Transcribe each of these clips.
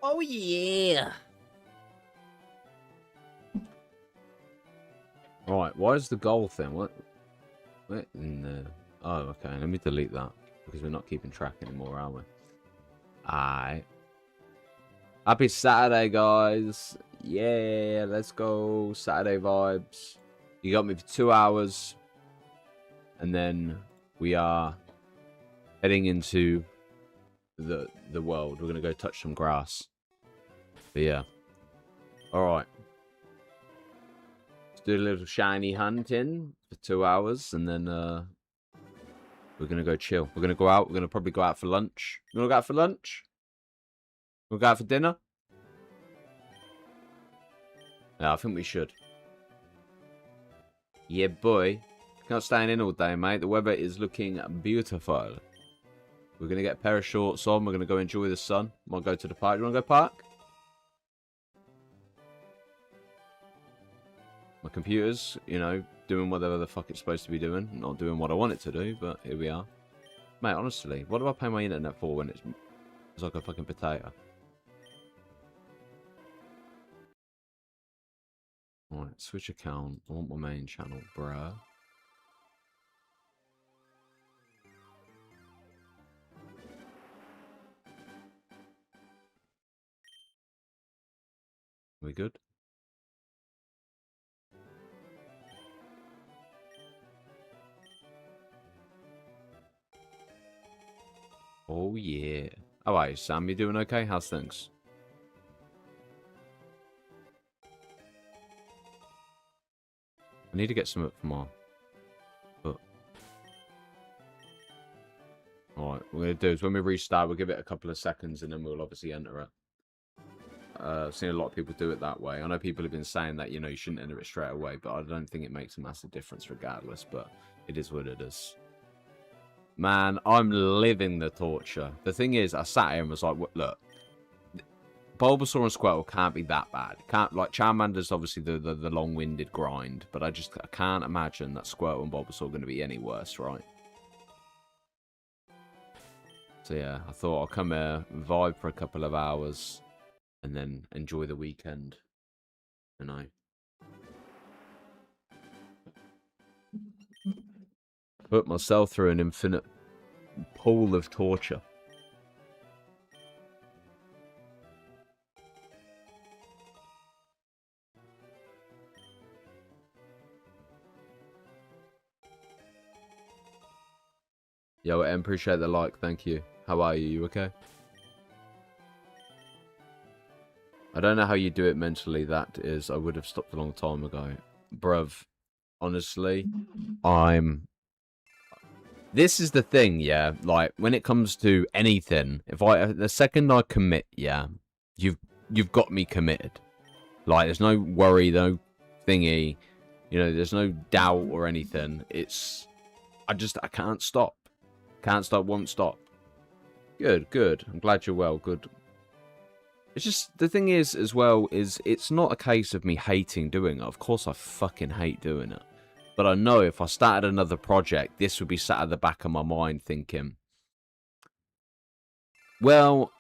Oh, yeah. Right, why is the goal thing? What in the... Oh, okay, let me delete that. Because we're not keeping track anymore, are we? Alright. Happy Saturday, guys. Yeah, let's go. Saturday vibes. You got me for 2 hours. And then we are heading into the world. We're going to go touch some grass. But yeah. Alright. Let's do a little shiny hunting for 2 hours. And then we're going to go chill. We're going to go out. We're going to probably go out for lunch. You want to go out for lunch? We'll go out for dinner? Yeah, I think we should. Yeah, boy. Can't stay in all day, mate. The weather is looking beautiful. We're going to get a pair of shorts on. We're going to go enjoy the sun. Might go to the park. You want to go park? My computer's, you know, doing whatever the fuck it's supposed to be doing. Not doing what I want it to do, but here we are. Mate, honestly, what do I pay my internet for when it's like a fucking potato? Alright, switch account. I want my main channel, bruh. We good? Oh yeah. Alright, Sam, you doing okay? How's things? I need to get some up for more. But alright, what we're gonna do is when we restart, we'll give it a couple of seconds and then we'll obviously enter it. I've seen a lot of people do it that way. I know people have been saying that, you know, you shouldn't enter it straight away, but I don't think it makes a massive difference regardless, but it is what it is. Man, I'm living the torture. The thing is, I sat here and was like, look, Bulbasaur and Squirtle can't be that bad. Can't, like, Charmander's obviously the long-winded grind, but I can't imagine that Squirtle and Bulbasaur are going to be any worse, right? So yeah, I thought I'll come here, vibe for a couple of hours, and then enjoy the weekend. You know. Put myself through an infinite pool of torture. Yo, Em, appreciate the like, thank you. How are you? You okay? I don't know how you do it mentally, that is. I would have stopped a long time ago. Bruv, honestly, this is the thing, yeah. Like, when it comes to anything, the second I commit, yeah, you've got me committed. Like, there's no worry, no thingy, you know, there's no doubt or anything. It's, I can't stop. Can't stop, won't stop. Good, good. I'm glad you're well, good. It's just, the thing is, as well, is it's not a case of me hating doing it. Of course I fucking hate doing it. But I know if I started another project, this would be sat at the back of my mind thinking, well,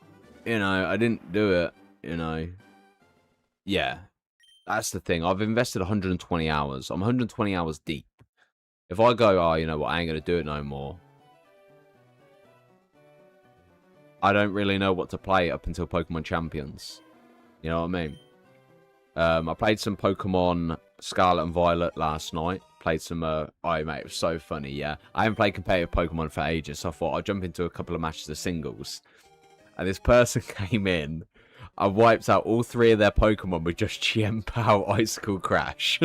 you know, I didn't do it, you know. Yeah, that's the thing. I've invested 120 hours. I'm 120 hours deep. If I go, oh, you know what, I ain't going to do it no more, I don't really know what to play up until Pokemon Champions. You know what I mean? I played some Pokemon Scarlet and Violet last night. Played some, oh mate, it was so funny, yeah. I haven't played competitive Pokemon for ages, so I thought I'd jump into a couple of matches of singles. And this person came in. I wiped out all 3 of their Pokemon with just Chien-Pao Icicle Crash.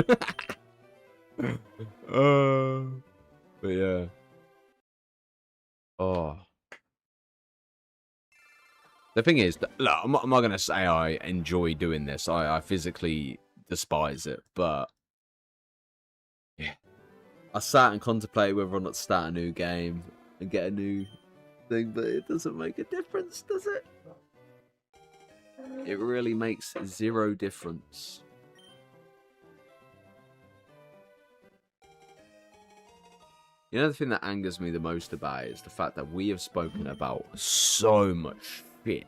But yeah. Oh. The thing is, look, I'm not going to say I enjoy doing this. I physically despise it, but yeah. I sat and contemplated whether or not to start a new game and get a new thing, but it doesn't make a difference, does it? It really makes 0 difference. You know, the thing that angers me the most about it is the fact that we have spoken about so much shit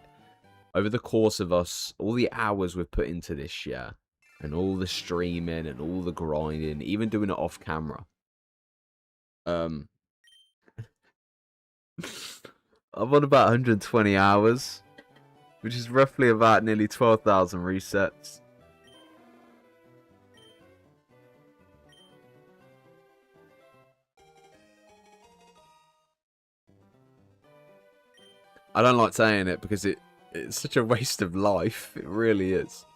over the course of us, all the hours we've put into this year, and all the streaming and all the grinding, even doing it off camera, I'm on about 120 hours, which is roughly about nearly 12,000 resets. I don't like saying it because it's such a waste of life. It really is.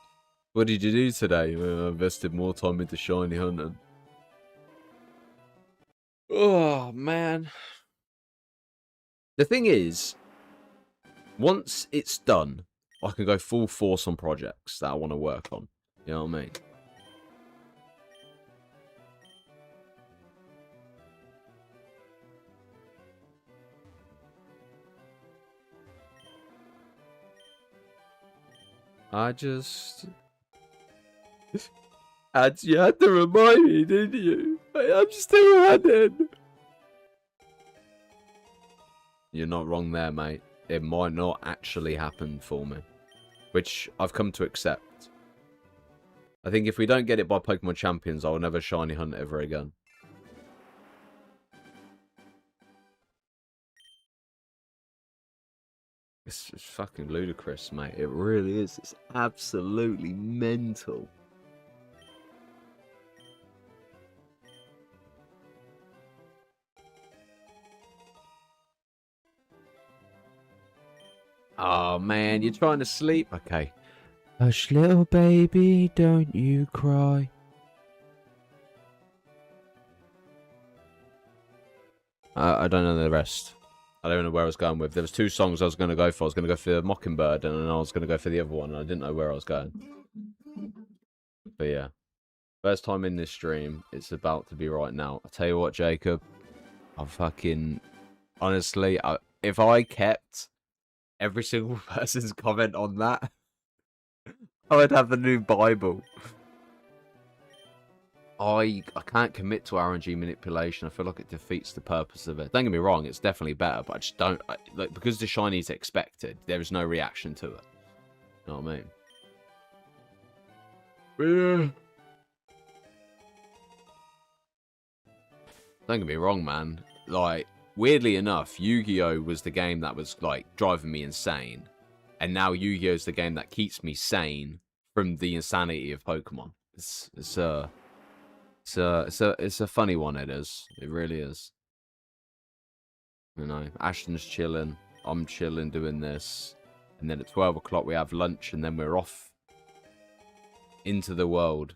What did you do today? Well, I invested more time into shiny hunting. Oh, man. The thing is, once it's done, I can go full force on projects that I want to work on. You know what I mean? You had to remind me, didn't you? I'm still hunting. You're not wrong there, mate. It might not actually happen for me, which I've come to accept. I think if we don't get it by Pokemon Champions, I'll never shiny hunt ever again. It's just fucking ludicrous, mate. It really is. It's absolutely mental. Oh, man, you're trying to sleep? Okay. Hush, little baby, don't you cry. I don't know the rest. I don't know where I was going with. There was two songs I was going to go for. I was going to go for Mockingbird, and then I was going to go for the other one, and I didn't know where I was going. But yeah. First time in this stream. It's about to be right now. I tell you what, Jacob. I fucking... Honestly, if I kept every single person's comment on that, I would have the new Bible. I can't commit to RNG manipulation. I feel like it defeats the purpose of it. Don't get me wrong, it's definitely better, but I just don't... like, because the shiny is expected, there is no reaction to it. You know what I mean? Yeah. Don't get me wrong, man. Like, weirdly enough, Yu-Gi-Oh! Was the game that was, like, driving me insane. And now Yu-Gi-Oh! Is the game that keeps me sane from the insanity of Pokemon. It's a funny one, it is. It really is. You know, Ashton's chilling. I'm chilling doing this. And then at 12 o'clock we have lunch and then we're off into the world.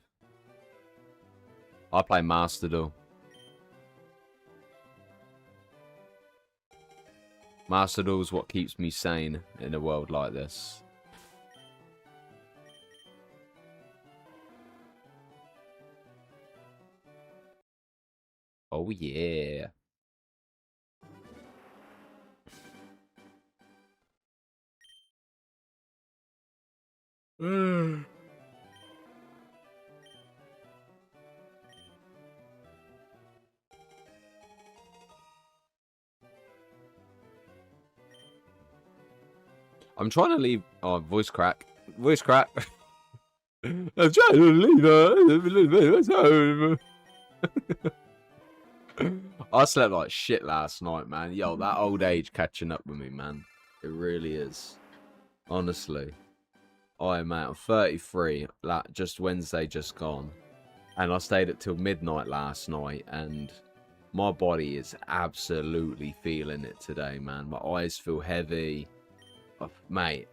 I play Master Duel. Master Duel is what keeps me sane in a world like this. Oh, yeah. I'm trying to leave... Oh, voice crack. Voice crack. I'm trying to leave home. I slept like shit last night, man. Yo, that old age catching up with me, man. It really is. Honestly. I'm 33. Like, just Wednesday just gone. And I stayed up till midnight last night. And my body is absolutely feeling it today, man. My eyes feel heavy. Oh, mate.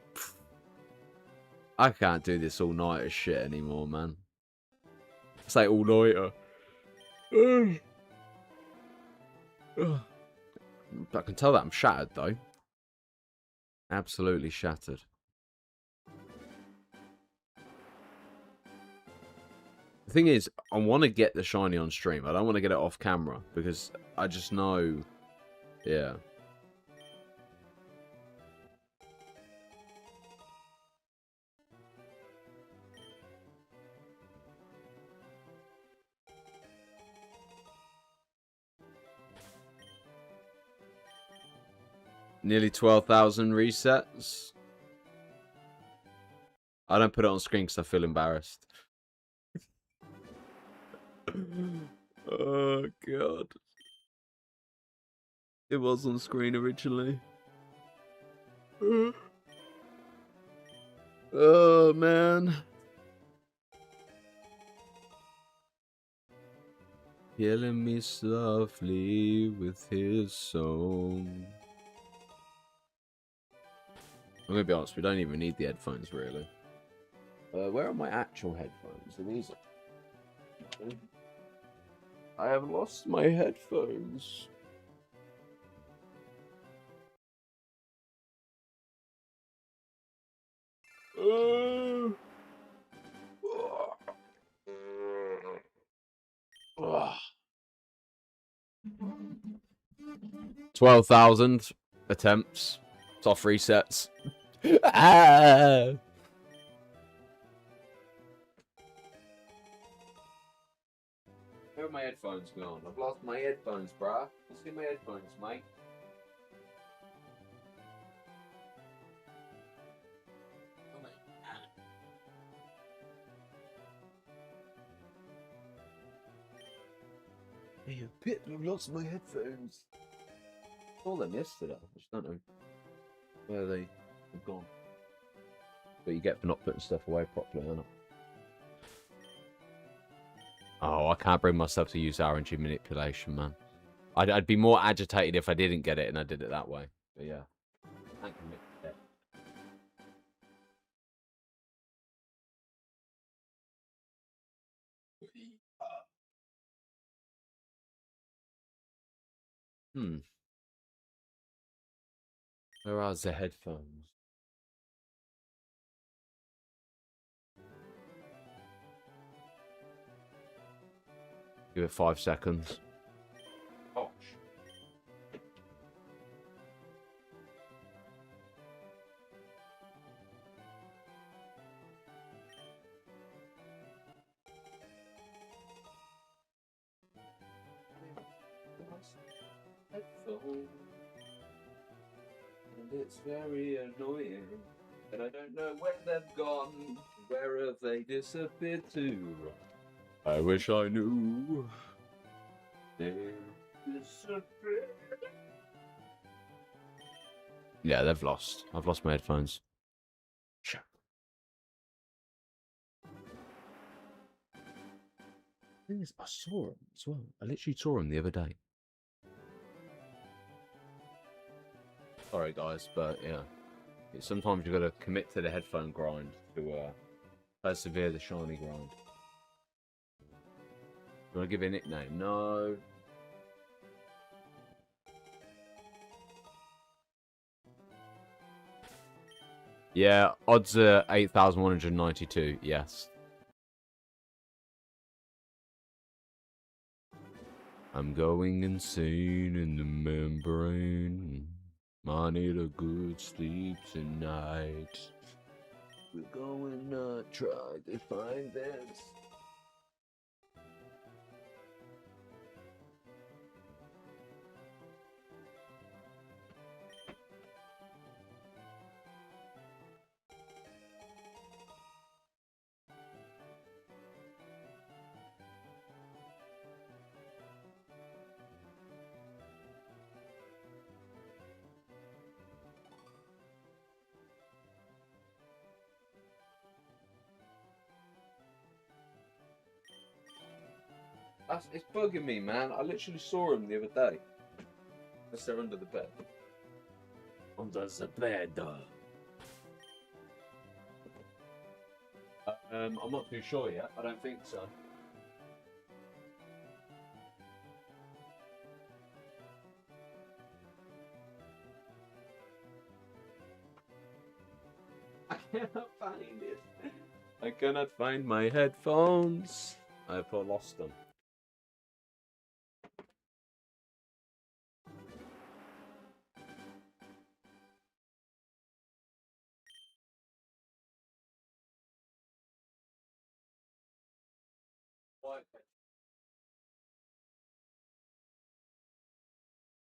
I can't do this all-nighter shit anymore, man. Say all-nighter. I can tell that I'm shattered, though. Absolutely shattered. The thing is, I want to get the shiny on stream. I don't want to get it off camera because I just know... Yeah. Nearly 12,000 resets. I don't put it on screen because I feel embarrassed. Oh, God. It was on screen originally. Oh, man. Killing me softly with his song. I'm gonna be honest, we don't even need the headphones, really. Where are my actual headphones? Are these? I have lost my headphones. Uh, 12,000 attempts. Soft resets. Ah! Where are my headphones gone? I've lost my headphones, bruh. You see my headphones, mate? Hey, a bit. I've lost my headphones. I saw them yesterday. I just don't know where they have gone. But you get for not putting stuff away properly, don't I? Oh, I can't bring myself to use RNG manipulation, man. I'd be more agitated if I didn't get it and I did it that way. But yeah. I can commit to that. Where are the headphones? Give it 5 seconds. Oh, headphones. And it's very annoying. And I don't know where they've gone. Where have they disappeared to? I wish I knew. They disappeared. Yeah, they've lost. I've lost my headphones. Sure. Thing is, I saw them as well. I literally saw them the other day. Sorry, guys, but yeah. Sometimes you've got to commit to the headphone grind to persevere the shiny grind. You want to give it a nickname? No. Yeah, odds are 8,192, yes. I'm going insane in the membrane. I need a good sleep tonight. We're going to try to find this. It's bugging me, man. I literally saw him the other day. Unless they're under the bed. Under the bed. I'm not too sure yet. I don't think so. I cannot find it. I cannot find my headphones. I've lost them.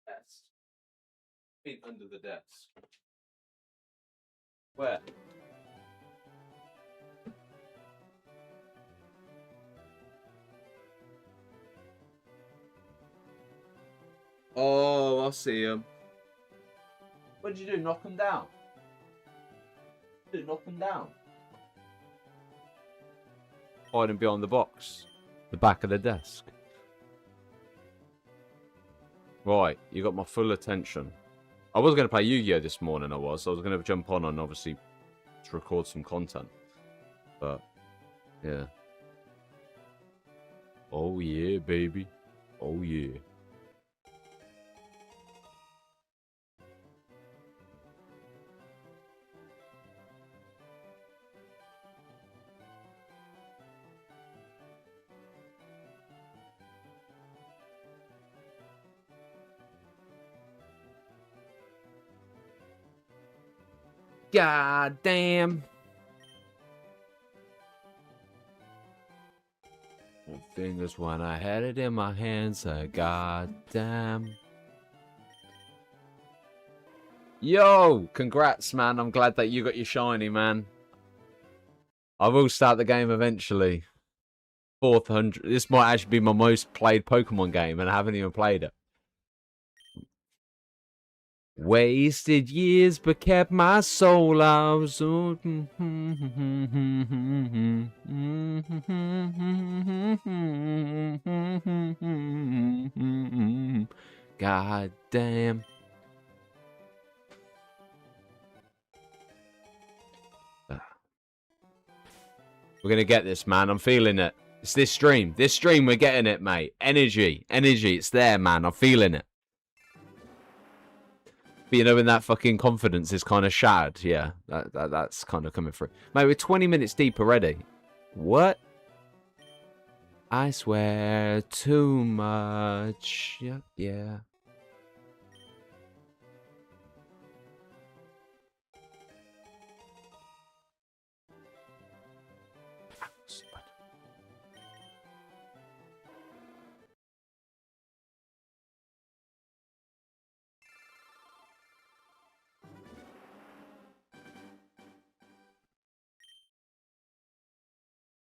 Desk. Feet under the desk. Where? Oh, I see him. What did you do? Knock him down? Knock him down. Hiding behind the box. The back of the desk. Right, you got my full attention. I was going to play Yu-Gi-Oh! This morning, I was going to jump on and obviously to record some content. But, yeah. Oh, yeah, baby. Oh, yeah. God damn. Fingers when I had it in my hands. God damn. Yo, congrats, man. I'm glad that you got your shiny, man. I will start the game eventually. 400. This might actually be my most played Pokemon game, and I haven't even played it. Wasted years, but kept my soul out. God damn. We're gonna get this, man. I'm feeling it. It's this stream. This stream, we're getting it, mate. Energy. Energy. It's there, man. I'm feeling it. But you know when that fucking confidence is kind of shattered? Yeah, that's kind of coming through. Mate, we're 20 minutes deep already. What? I swear too much. Yeah, yeah.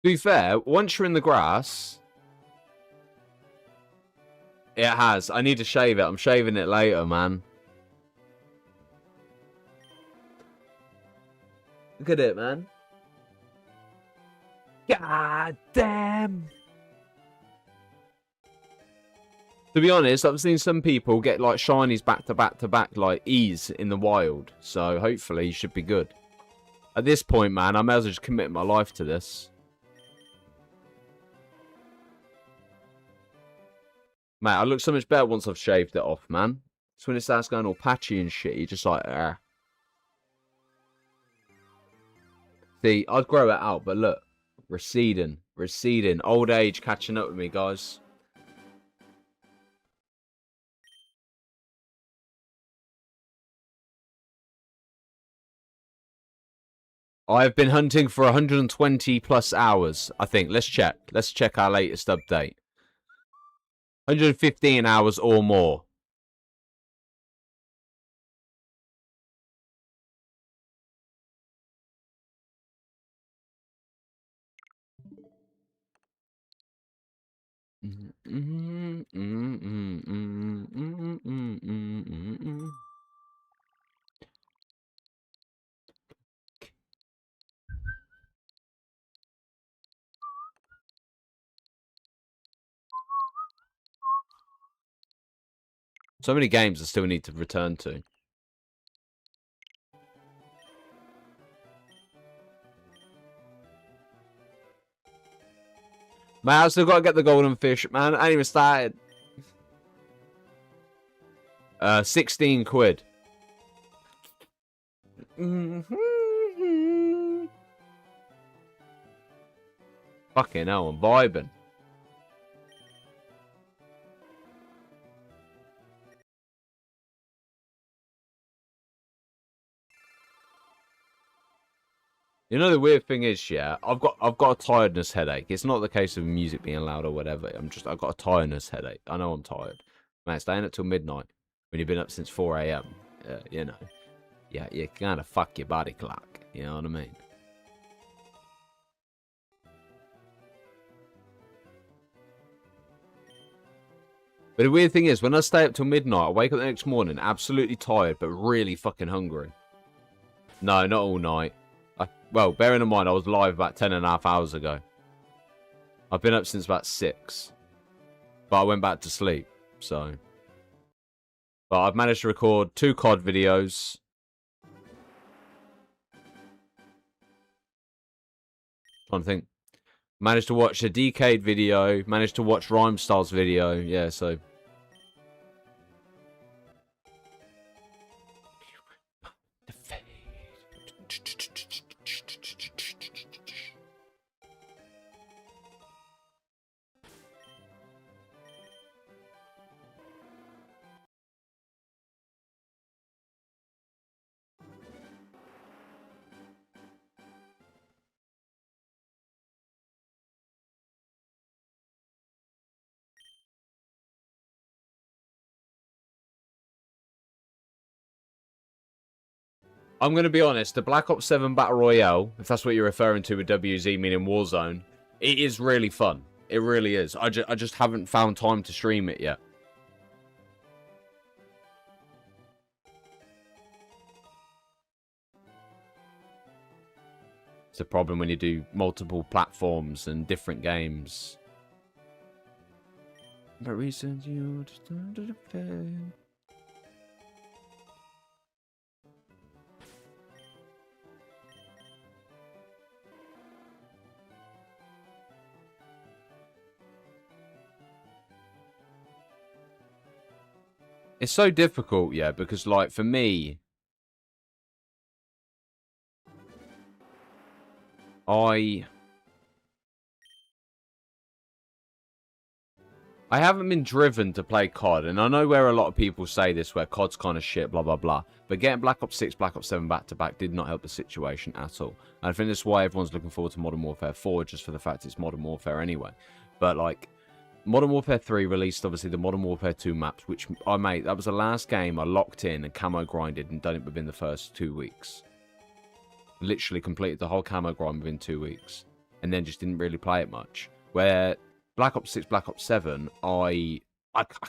To be fair, once you're in the grass, it has. I need to shave it. I'm shaving it later, man. Look at it, man. God damn. To be honest, I've seen some people get like shinies back to back to back like ease in the wild. So hopefully you should be good. At this point, man, I may as well just commit my life to this. Mate, I look so much better once I've shaved it off, man. It's when it starts going all patchy and shit, you're just like, ah. See, I'd grow it out, but look. Receding. Receding. Old age catching up with me, guys. I've been hunting for 120 plus hours, I think. Let's check. Let's check our latest update. 115 hours or more. So many games I still need to return to. Man, I still got to get the golden fish, man. I ain't even started. 16 quid. Fucking hell, I'm vibing. You know the weird thing is, yeah, I've got a tiredness headache. It's not the case of music being loud or whatever. I've got a tiredness headache. I know I'm tired. Man, staying up till midnight when you've been up since 4 a.m. You know, yeah, you kind of fuck your body clock. You know what I mean? But the weird thing is, when I stay up till midnight, I wake up the next morning absolutely tired, but really fucking hungry. No, not all night. Well, bearing in mind, I was live about 10.5 hours ago. I've been up since about 6. But I went back to sleep, so. But I've managed to record 2 COD videos. Trying to think. Managed to watch a Decade video. Managed to watch Rhymestyle's video. Yeah, so. I'm going to be honest, the Black Ops 7 Battle Royale, if that's what you're referring to with WZ meaning Warzone, it is really fun. It really is. I just haven't found time to stream it yet. It's a problem when you do multiple platforms and different games. But reasons you just it's so difficult, yeah, because, like, for me, I haven't been driven to play COD, and I know where a lot of people say this, where COD's kind of shit, blah, blah, blah. But getting Black Ops 6, Black Ops 7 back-to-back did not help the situation at all. And I think that's why everyone's looking forward to Modern Warfare 4, just for the fact it's Modern Warfare anyway. But, like, Modern Warfare 3 released, obviously, the Modern Warfare 2 maps, which I made. That was the last game I locked in and camo grinded and done it within the first 2 weeks. Literally completed the whole camo grind within 2 weeks. And then just didn't really play it much. Where Black Ops 6, Black Ops 7, I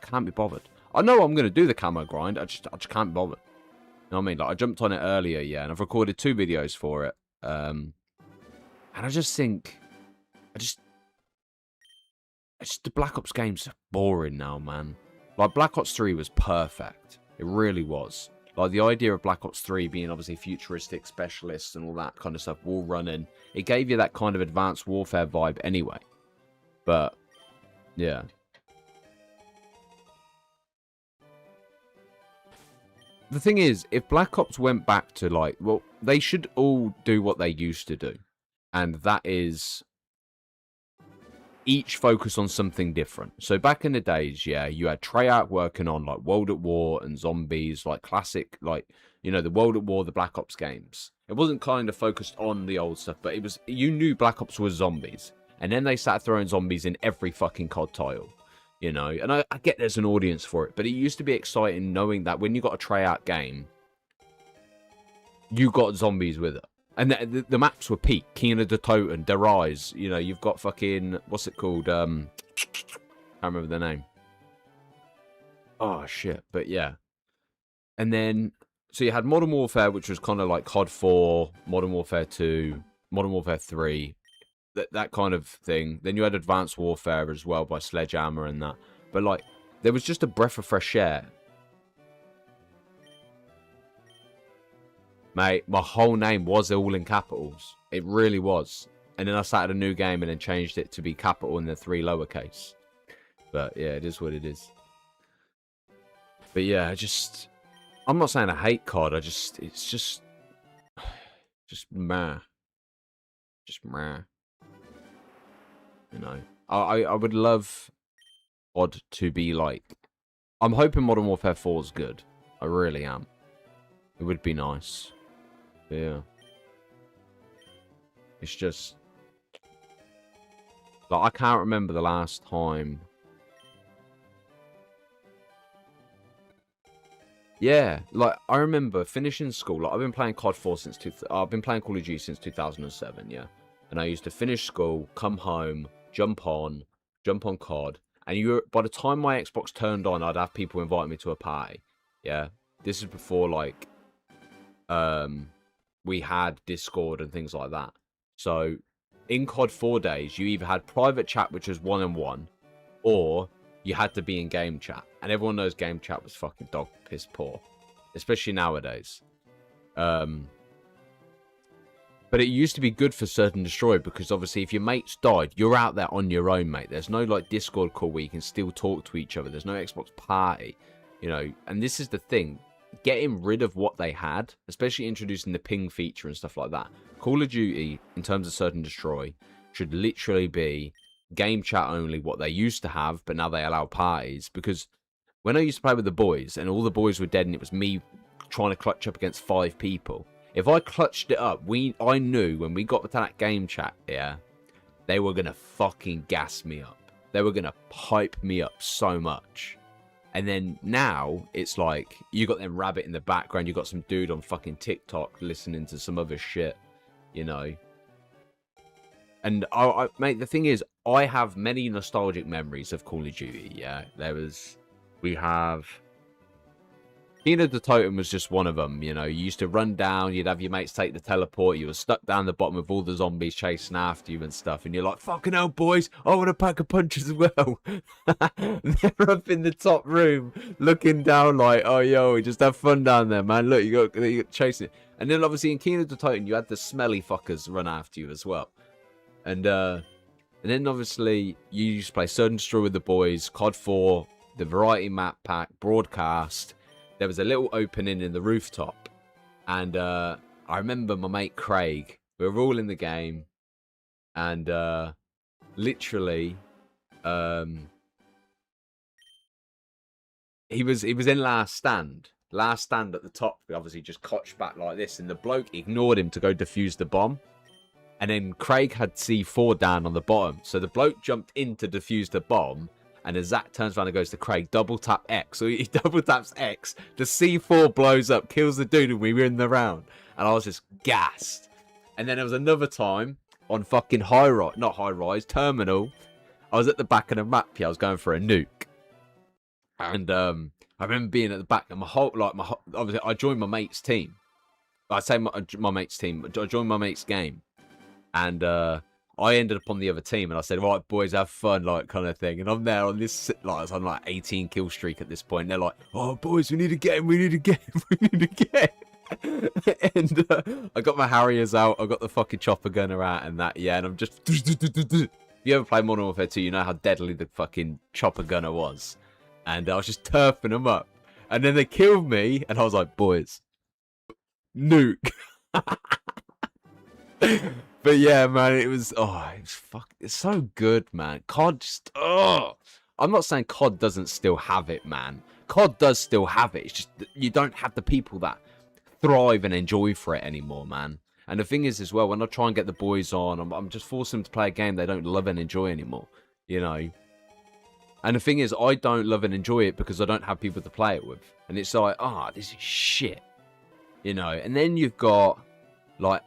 can't be bothered. I know I'm going to do the camo grind, I just can't be bothered. You know what I mean? Like, I jumped on it earlier, yeah, and I've recorded 2 videos for it. And I just think, the Black Ops games are boring now, man. Like, Black Ops 3 was perfect. It really was. Like, the idea of Black Ops 3 being obviously futuristic specialists and all that kind of stuff, wall running, it gave you that kind of advanced warfare vibe anyway. But, yeah. The thing is, if Black Ops went back to, like, well, they should all do what they used to do. And that is each focus on something different. So back in the days, yeah, you had Treyarch working on, like, World at War and Zombies, like, classic, like, you know, the World at War, the Black Ops games. It wasn't kind of focused on the old stuff, but it was, you knew Black Ops was zombies. And then they started throwing zombies in every fucking COD title, you know. And I get there's an audience for it, but it used to be exciting knowing that when you got a Treyarch game, you got zombies with it. And the maps were peak. Kina de Toten, Der Rise, you know, you've got fucking, what's it called? I can't remember the name. Oh, shit. But yeah. And then, so you had Modern Warfare, which was kind of like COD 4, Modern Warfare 2, Modern Warfare 3, that kind of thing. Then you had Advanced Warfare as well by Sledgehammer and that. But, like, there was just a breath of fresh air. Mate, my whole name was all in capitals. It really was. And then I started a new game and then changed it to be capital and then 3 lowercase. But, yeah, it is what it is. But, yeah, I'm not saying I hate COD. It's just meh. Just meh. You know, I would love COD to be like, I'm hoping Modern Warfare 4 is good. I really am. It would be nice. But yeah. It's just, like, I can't remember the last time. Yeah, like, I remember finishing school. Like, I've been playing COD 4 since I've been playing Call of Duty since 2007, yeah. And I used to finish school, come home, jump on COD, And by the time my Xbox turned on, I'd have people invite me to a party. Yeah, this is before like we had Discord and things like that. So in COD 4 days, you either had private chat, which was 1-on-1, or you had to be in game chat. And everyone knows game chat was fucking dog piss poor, especially nowadays. But it used to be good for Search and Destroy, because obviously if your mates died, you're out there on your own, mate. There's no like Discord call where you can still talk to each other. There's no Xbox party, you know. And this is the thing, getting rid of what they had, especially introducing the ping feature and stuff like that. Call of Duty, in terms of Search and Destroy, should literally be game chat only, what they used to have, but now they allow parties. Because when I used to play with the boys and all the boys were dead and it was me trying to clutch up against 5 people, if I clutched it up, I knew when we got to that game chat, yeah, they were going to fucking gas me up. They were going to pipe me up so much. And then now, it's like, you got them rabbit in the background, you got some dude on fucking TikTok listening to some other shit, you know. And, mate, the thing is, I have many nostalgic memories of Call of Duty, yeah. We have... Kino the Totem was just one of them, you know. You used to run down, you'd have your mates take the teleport, you were stuck down the bottom with all the zombies chasing after you and stuff, and you're like, fucking hell, boys, I want a pack of punches as well. They're up in the top room, looking down like, oh, yo, just have fun down there, man. Look, you got chasing it. And then, obviously, in Kino the Totem, you had the smelly fuckers run after you as well. And then, obviously, you used to play Search and Destroy with the boys, COD 4, the Variety Map Pack, Broadcast. There was a little opening in the rooftop, and I remember my mate Craig, we were all in the game, and literally he was in last stand at the top. We obviously just cotched back like this, and the bloke ignored him to go defuse the bomb, and then Craig had C4 down on the bottom, so the bloke jumped in to defuse the bomb. And as Zach turns around and goes to Craig, double tap X. So he double taps X. The C4 blows up, kills the dude, and we win the round. And I was just gassed. And then there was another time on fucking not high rise, terminal. I was at the back of the map here. I was going for a nuke. And I remember being at the back, and obviously I joined my mate's team. I say my mate's team. I joined my mate's game. And I ended up on the other team, and I said, right, boys, have fun, like, kind of thing. And I'm there on this, like, I was on, like, 18 kill streak at this point. And they're like, oh, boys, we need to get him, we need to get him, we need to get him. And I got my Harriers out, I got the fucking chopper gunner out and that, yeah, and I'm just... If you ever played Modern Warfare 2, you know how deadly the fucking chopper gunner was. And I was just turfing them up. And then they killed me, and I was like, boys, nuke. But yeah, man, it's so good, man. COD just, I'm not saying COD doesn't still have it, man. COD does still have it. It's just you don't have the people that thrive and enjoy for it anymore, man. And the thing is, as well, when I try and get the boys on, I'm just forcing them to play a game they don't love and enjoy anymore, you know. And the thing is, I don't love and enjoy it because I don't have people to play it with. And it's like, this is shit, you know. And then you've got, like...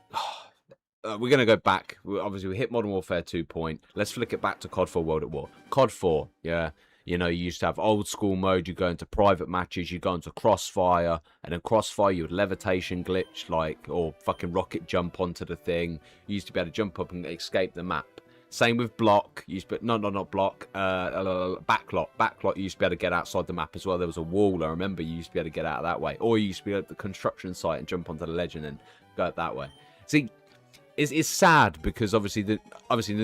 we're going to go back. Obviously, we hit Modern Warfare 2 point. Let's flick it back to COD 4 World at War. COD 4, yeah. You know, you used to have old school mode. You go into private matches. You go into Crossfire. And in Crossfire, you would levitation glitch, like, or fucking rocket jump onto the thing. You used to be able to jump up and escape the map. Same with Block. You used to be, not Block. Backlot. Backlot, you used to be able to get outside the map as well. There was a wall. I remember you used to be able to get out that way. Or you used to be at the construction site and jump onto the ledge and then go out that way. See... It's sad because obviously the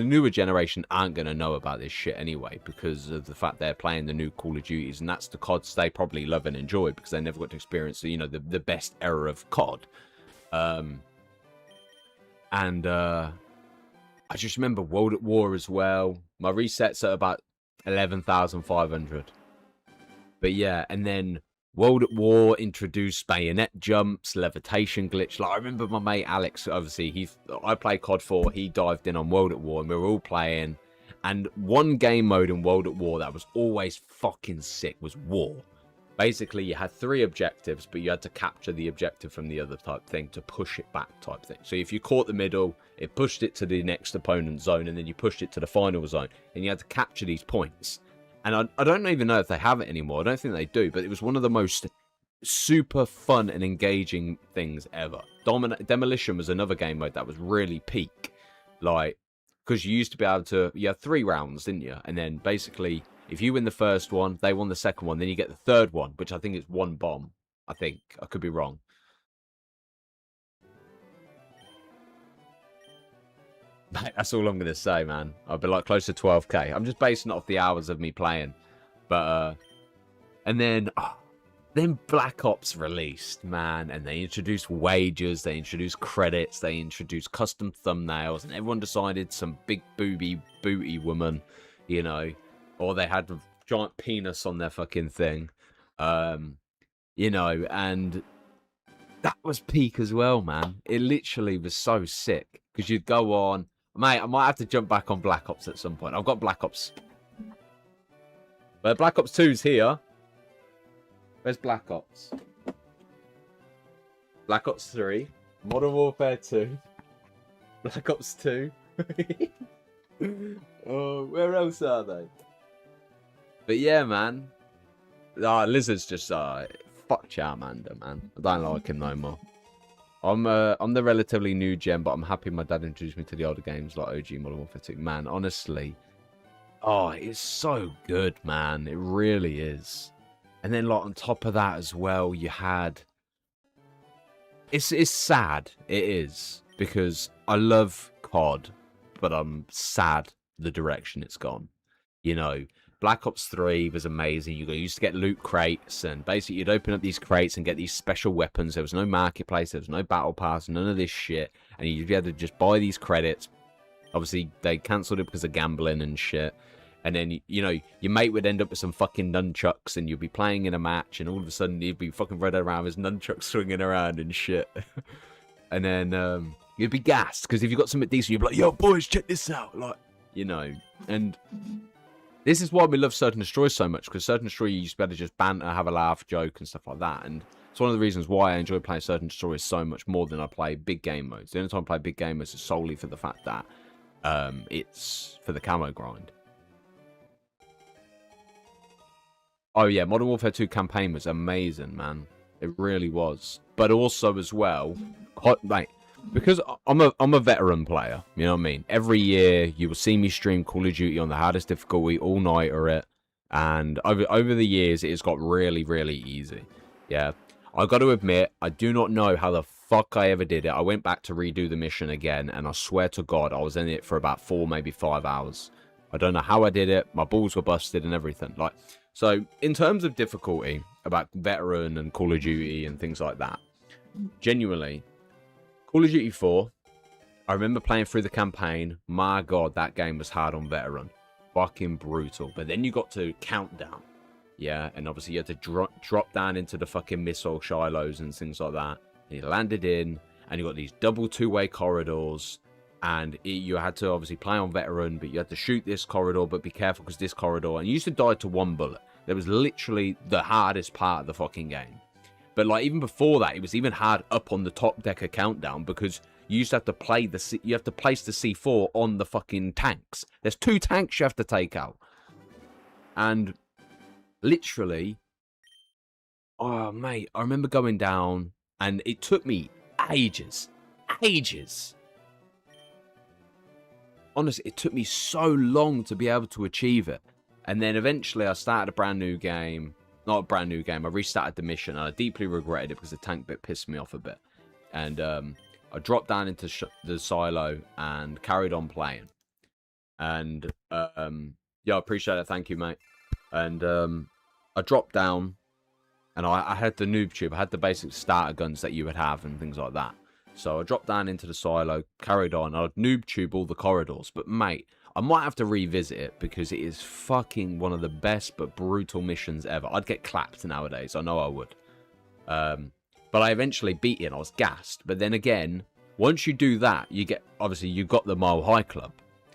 newer generation aren't going to know about this shit anyway because of the fact they're playing the new Call of Duties, and that's the CODs they probably love and enjoy because they never got to experience the best era of COD. I just remember World at War as well. My resets at about 11,500. But yeah, and then World at War introduced bayonet jumps, levitation glitch. Like I remember my mate Alex, obviously I played COD 4, he dived in on World at War and we were all playing. And one game mode in World at War that was always fucking sick was War. Basically you had 3 objectives, but you had to capture the objective from the other type thing to push it back type thing. So if you caught the middle, it pushed it to the next opponent's zone, and then you pushed it to the final zone, and you had to capture these points. And I don't even know if they have it anymore. I don't think they do, but it was one of the most super fun and engaging things ever. Demolition was another game mode that was really peak. Like, because you used to be able to, you had 3 rounds, didn't you? And then basically, if you win the first one, they won the second one, then you get the third one, which I think is 1 bomb. I think. I could be wrong. That's all I'm going to say, man. I'll be like close to 12k. I'm just basing it off the hours of me playing. But, and then Black Ops released, man. And they introduced wages, they introduced credits, they introduced custom thumbnails. And everyone decided some big booty woman, you know. Or they had a giant penis on their fucking thing. You know, and that was peak as well, man. It literally was so sick. Because you'd go on... Mate, I might have to jump back on Black Ops at some point. I've got Black Ops. But Black Ops 2's here. Where's Black Ops? Black Ops 3. Modern Warfare 2. Black Ops 2. Oh, where else are they? But yeah, man. Lizard's just... fuck Charmander, man. I don't like him no more. I'm the relatively new gen, but I'm happy my dad introduced me to the older games like OG Modern Warfare 2. Man, honestly, it's so good, man. It really is. And then like on top of that as well, you had. It's sad. It is because I love COD, but I'm sad the direction it's gone. You know. Black Ops 3 was amazing. You used to get loot crates, and basically you'd open up these crates and get these special weapons. There was no marketplace, there was no battle pass, none of this shit. And you'd be able to just buy these credits. Obviously, they cancelled it because of gambling and shit. And then, you know, your mate would end up with some fucking nunchucks, and you'd be playing in a match, and all of a sudden you'd be fucking running around with nunchucks swinging around and shit. And then you'd be gassed, because if you got something decent, you'd be like, yo, boys, check this out. Like, you know, and... This is why we love Search and Destroy so much, because Search and Destroy, you used to be able to just banter, have a laugh, joke, and stuff like that. And it's one of the reasons why I enjoy playing Search and Destroy so much more than I play big game modes. The only time I play big game modes is solely for the fact that it's for the camo grind. Oh yeah, Modern Warfare 2 campaign was amazing, man. It really was. But also as well, mate, because I'm a veteran player, you know what I mean? Every year you will see me stream Call of Duty on the hardest difficulty, all nighter it, and over the years it has got really, really easy. Yeah, I got to admit, I do not know how the fuck I ever did it. I went back to redo the mission again, and I swear to God, I was in it for about 4, maybe 5 hours. I don't know how I did it. My balls were busted and everything. Like, so in terms of difficulty about veteran and Call of Duty and things like that, genuinely. Call of Duty 4, I remember playing through the campaign. My God, that game was hard on veteran. Fucking brutal. But then you got to countdown. Yeah, and obviously you had to drop down into the fucking missile silos and things like that. And you landed in, and you got these double 2-way corridors. And you had to obviously play on veteran, but you had to shoot this corridor, but be careful because this corridor... And you used to die to 1 bullet. That was literally the hardest part of the fucking game. But like even before that, it was even hard up on the top decker countdown because you used to have to play you have to place the C4 on the fucking tanks. There's 2 tanks you have to take out, and literally, oh mate, I remember going down, and it took me ages. Honestly, it took me so long to be able to achieve it, and then eventually I started a brand new game. Not a brand new game. I restarted the mission, and I deeply regretted it because the tank bit pissed me off a bit. And I dropped down into the silo and carried on playing. And yeah, I appreciate it. Thank you, mate. And I dropped down, and I had the noob tube. I had the basic starter guns that you would have and things like that. So I dropped down into the silo, carried on. I'd noob tube all the corridors. But mate, I might have to revisit it because it is fucking one of the best but brutal missions ever. I'd get clapped nowadays. I know I would. But I eventually beat it and I was gassed. But then again, once you do that, you get... Obviously, you got the Mile High Club.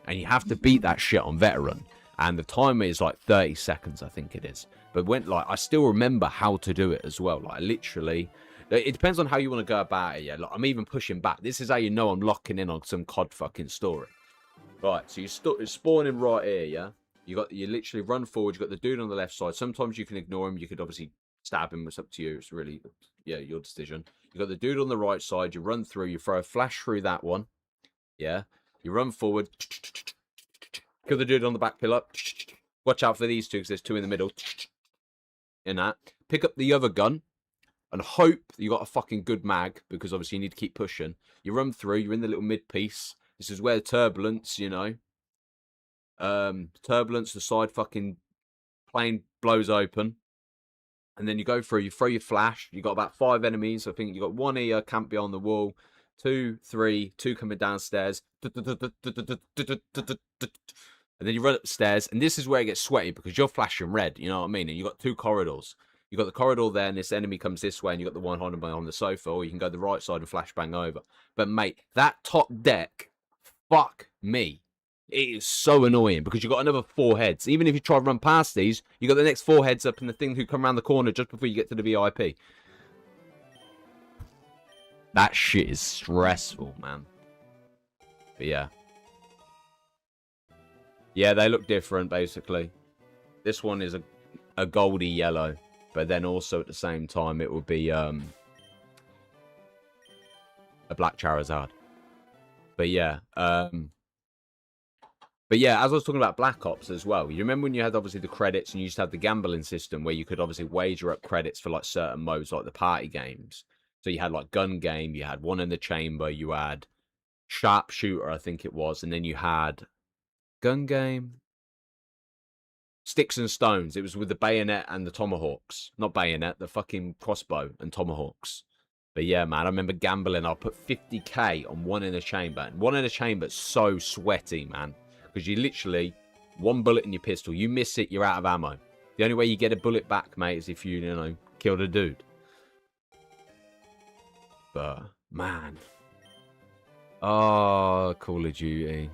And you have to beat that shit on veteran. And the timer is like 30 seconds, I think it is. But when I still remember how to do it as well. Like, literally... It depends on how you want to go about it, yeah. Like, I'm even pushing back. This is how you know I'm locking in on some COD fucking story. Right, so you're spawning right here, yeah? You literally run forward. You got the dude on the left side. Sometimes you can ignore him. You could obviously stab him. It's up to you. It's really, yeah, your decision. You got the dude on the right side. You run through. You throw a flash through that one. Yeah. You run forward. Kill the dude on the back pillar. Watch out for these two because there's two in the middle. In that. Pick up the other gun. And hope you got a fucking good mag, because obviously you need to keep pushing. You run through, you're in the little mid piece. This is where the turbulence, you know. Turbulence, the side fucking plane blows open. And then you go through, you throw your flash. You got about 5 enemies. I think you got 1 here, camped behind the wall. 2, 3, 2 coming downstairs. And then you run upstairs. And this is where it gets sweaty because you're flashing red, you know what I mean? And you got 2 corridors. You got the corridor there, and this enemy comes this way, and you got the one on the sofa, or you can go the right side and flashbang over. But mate, that top deck, fuck me, it is so annoying because you got another 4 heads. Even if you try to run past these, you got the next 4 heads up, and the thing who come around the corner just before you get to the VIP. That shit is stressful, man. But yeah, they look different basically. This one is a goldy yellow. But then also at the same time, it would be a black Charizard. But yeah, as I was talking about Black Ops as well. You remember when you had obviously the credits and you used to have the gambling system where you could obviously wager up credits for like certain modes, like the party games. So you had like gun game, you had one in the chamber, you had sharpshooter, I think it was, and then you had gun game. Sticks and stones. It was with the bayonet and the tomahawks. Not bayonet, the fucking crossbow and tomahawks. But yeah, man, I remember gambling. I put 50k on one in a chamber. And one in a chamber is so sweaty, man. Because you literally, 1 bullet in your pistol. You miss it, you're out of ammo. The only way you get a bullet back, mate, is if you know, killed a dude. But, man. Oh, Call of Duty.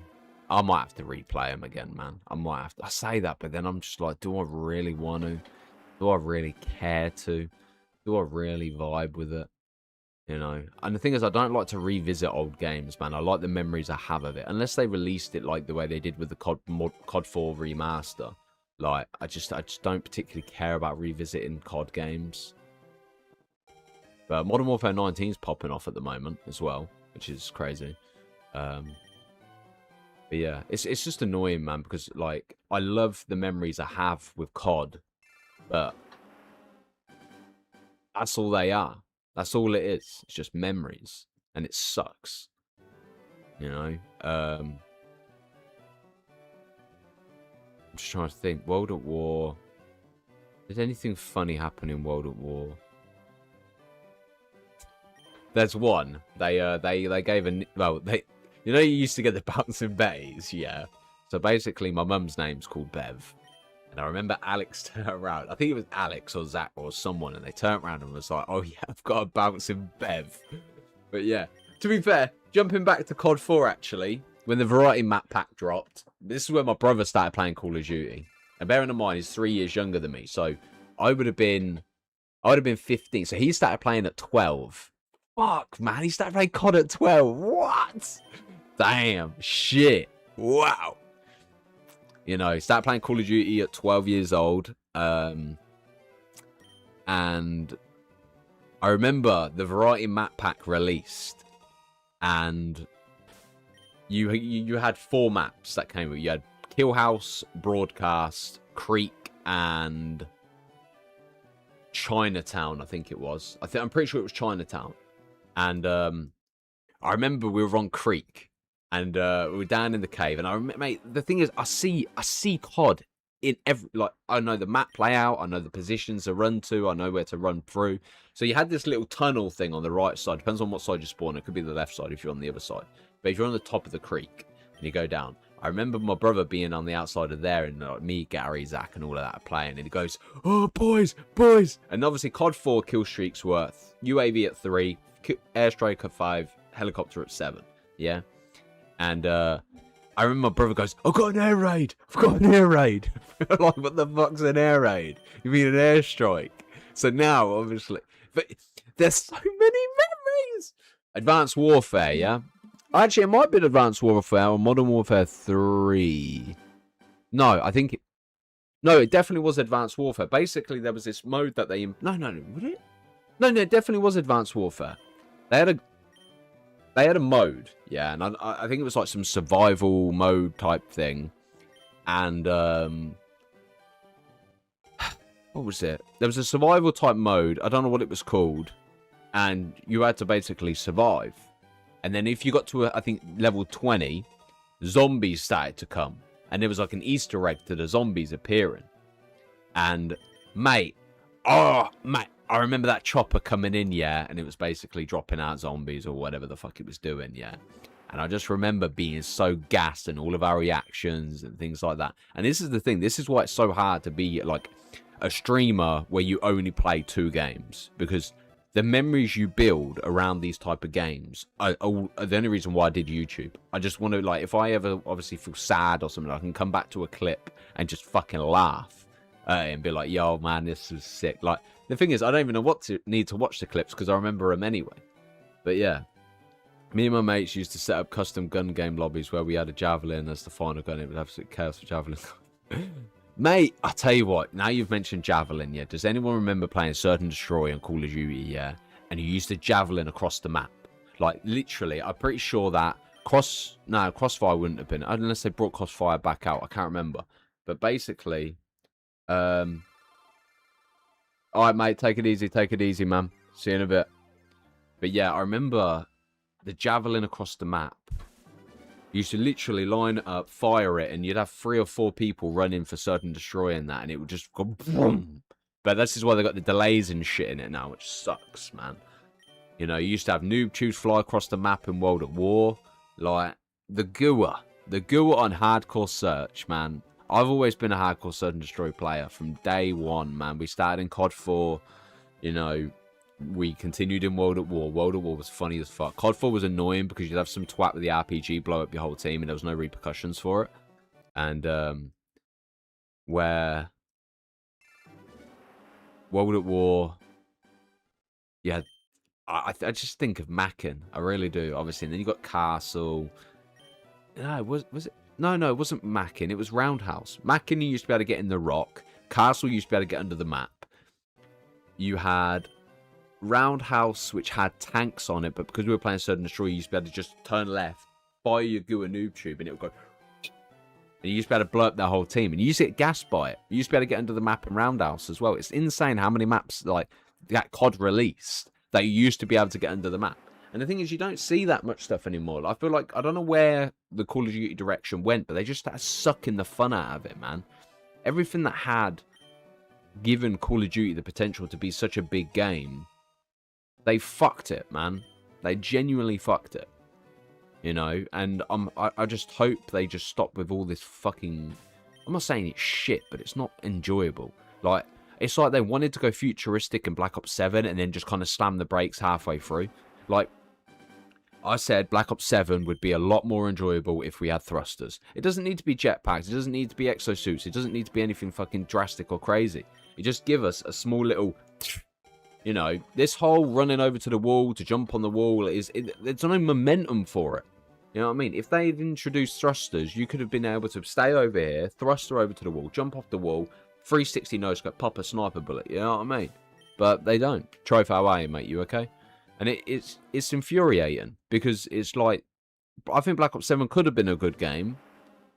I might have to replay them again, man. I might have to. I say that, but then I'm just like, do I really want to? Do I really care to? Do I really vibe with it? You know? And the thing is, I don't like to revisit old games, man. I like the memories I have of it. Unless they released it like the way they did with the COD 4 remaster. Like, I just don't particularly care about revisiting COD games. But Modern Warfare 19 is popping off at the moment as well, which is crazy. But yeah, it's just annoying, man, because like I love the memories I have with COD, but that's all they are. That's all it is. It's just memories, and it sucks. You know. I'm just trying to think. World at War. Did anything funny happen in World at War? There's one. They gave a you know, you used to get the bouncing betties, yeah. So basically, my mum's name's called Bev. And I remember Alex turned around. I think it was Alex or Zach or someone. And they turned around and was like, oh, yeah, I've got a bouncing Bev. But yeah, to be fair, jumping back to COD 4, actually, when the variety map pack dropped, this is where my brother started playing Call of Duty. And bearing in mind, he's 3 years younger than me. So I would have been 15. So he started playing at 12. Fuck, man. He started playing COD at 12. What? Damn, shit, wow. You know, started playing Call of Duty at 12 years old. And I remember the variety map pack released. And you had 4 maps that came with it. You had Kill House, Broadcast, Creek, and Chinatown, I think it was. I'm pretty sure it was Chinatown. And I remember we were on Creek. And we were down in the cave, and I remember, mate. The thing is, I see COD in every, like, I know the map layout, I know the positions to run to, I know where to run through. So you had this little tunnel thing on the right side. Depends on what side you spawn. It could be the left side if you're on the other side. But if you're on the top of the creek and you go down, I remember my brother being on the outside of there, and like, me, Gary, Zach, and all of that playing, and he goes, "Oh, boys!" And obviously, COD 4 kill streaks were UAV at 3, airstrike at 5, helicopter at 7. Yeah. And I remember my brother goes, I've got an air raid. Like, what the fuck's an air raid? You mean an airstrike? So now, obviously, but there's so many memories. Advanced Warfare, yeah? Actually, it might be Advanced Warfare or Modern Warfare 3. No, I think no, it definitely was Advanced Warfare. Basically, there was this mode that they no, would it? No, it definitely was Advanced Warfare. They had a mode, yeah, and I think it was like some survival mode type thing, and what was it? There was a survival type mode. I don't know what it was called, and you had to basically survive. And then if you got to I think level 20, zombies started to come, and there was like an Easter egg to the zombies appearing. And mate, I remember that chopper coming in, yeah, and it was basically dropping out zombies or whatever the fuck it was doing, yeah. And I just remember being so gassed and all of our reactions and things like that. And this is the thing, this is why it's so hard to be like a streamer where you only play 2 games, because the memories you build around these type of games are the only reason why I did YouTube. I just want to, like, if I ever obviously feel sad or something, I can come back to a clip and just fucking laugh and be like, yo, man, this was sick. Like, the thing is, I don't even know what to need to watch the clips because I remember them anyway. But yeah, me and my mates used to set up custom gun game lobbies where we had a javelin as the final gun. It would have absolute chaos for javelin. Mate, I tell you what, now you've mentioned javelin, yeah, does anyone remember playing Search and Destroy on Call of Duty, yeah, and you used a javelin across the map? Like, literally, I'm pretty sure that Crossfire wouldn't have been, unless they brought Crossfire back out, I can't remember. But basically, alright, mate, take it easy, man. See you in a bit. But yeah, I remember the javelin across the map. You used to literally line up, fire it, and you'd have 3 or 4 people running for Search and Destroy in that, and it would just go boom. But this is why they got the delays and shit in it now, which sucks, man. You know, you used to have noob tubes fly across the map in World at War. Like, the GUA on Hardcore Search, man. I've always been a Hardcore Search and Destroy player from day one, man. We started in COD 4, you know. We continued in World at War. World at War was funny as fuck. COD 4 was annoying because you'd have some twat with the RPG blow up your whole team and there was no repercussions for it. And where World at War, yeah, I just think of Mackin. I really do, obviously. And then you got Castle. No, was it? No, it wasn't Mackin. It was Roundhouse. Mackin, you used to be able to get in the rock. Castle, you used to be able to get under the map. You had Roundhouse, which had tanks on it, but because we were playing Search and Destroy, you used to be able to just turn left, fire your GUA noob tube, and it would go, and you used to be able to blow up their whole team, and you used to get gassed by it. You used to be able to get under the map in Roundhouse as well. It's insane how many maps, like, that COD released, that you used to be able to get under the map. And the thing is, you don't see that much stuff anymore. I feel like, I don't know where the Call of Duty direction went, but they just started sucking the fun out of it, man. Everything that had given Call of Duty the potential to be such a big game, they fucked it, man. They genuinely fucked it. You know? And I just hope they just stop with all this fucking... I'm not saying it's shit, but it's not enjoyable. Like, it's like they wanted to go futuristic in Black Ops 7 and then just kind of slam the brakes halfway through. Like, I said Black Ops 7 would be a lot more enjoyable if we had thrusters. It doesn't need to be jetpacks. It doesn't need to be exosuits. It doesn't need to be anything fucking drastic or crazy. You just give us a small little... You know, this whole running over to the wall to jump on the wall, there's no momentum for it. You know what I mean? If they had introduced thrusters, you could have been able to stay over here, thruster over to the wall, jump off the wall, 360 no-scope, pop a sniper bullet. You know what I mean? But they don't. Try far away, mate. You okay? And it's infuriating because it's like, I think Black Ops 7 could have been a good game,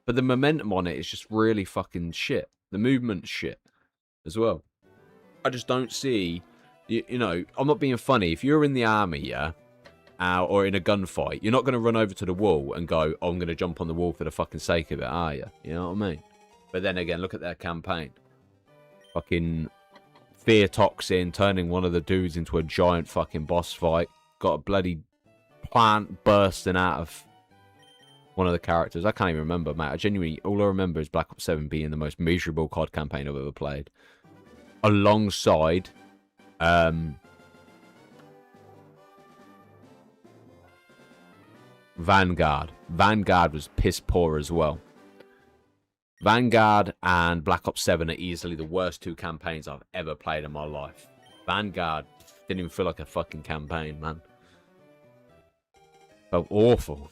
but the momentum on it is just really fucking shit. The movement's shit as well. I just don't see... You know, I'm not being funny. If you're in the army, yeah, or in a gunfight, you're not going to run over to the wall and go, oh, I'm going to jump on the wall for the fucking sake of it, are you? You know what I mean? But then again, look at their campaign. Fucking fear toxin, turning one of the dudes into a giant fucking boss fight. Got a bloody plant bursting out of one of the characters. I can't even remember, mate. I genuinely, all I remember is Black Ops 7 being the most miserable COD campaign I've ever played. Alongside... Vanguard was piss poor as well. Vanguard and Black Ops 7 are easily the worst 2 campaigns I've ever played in my life. Vanguard didn't even feel like a fucking campaign, man. Felt awful.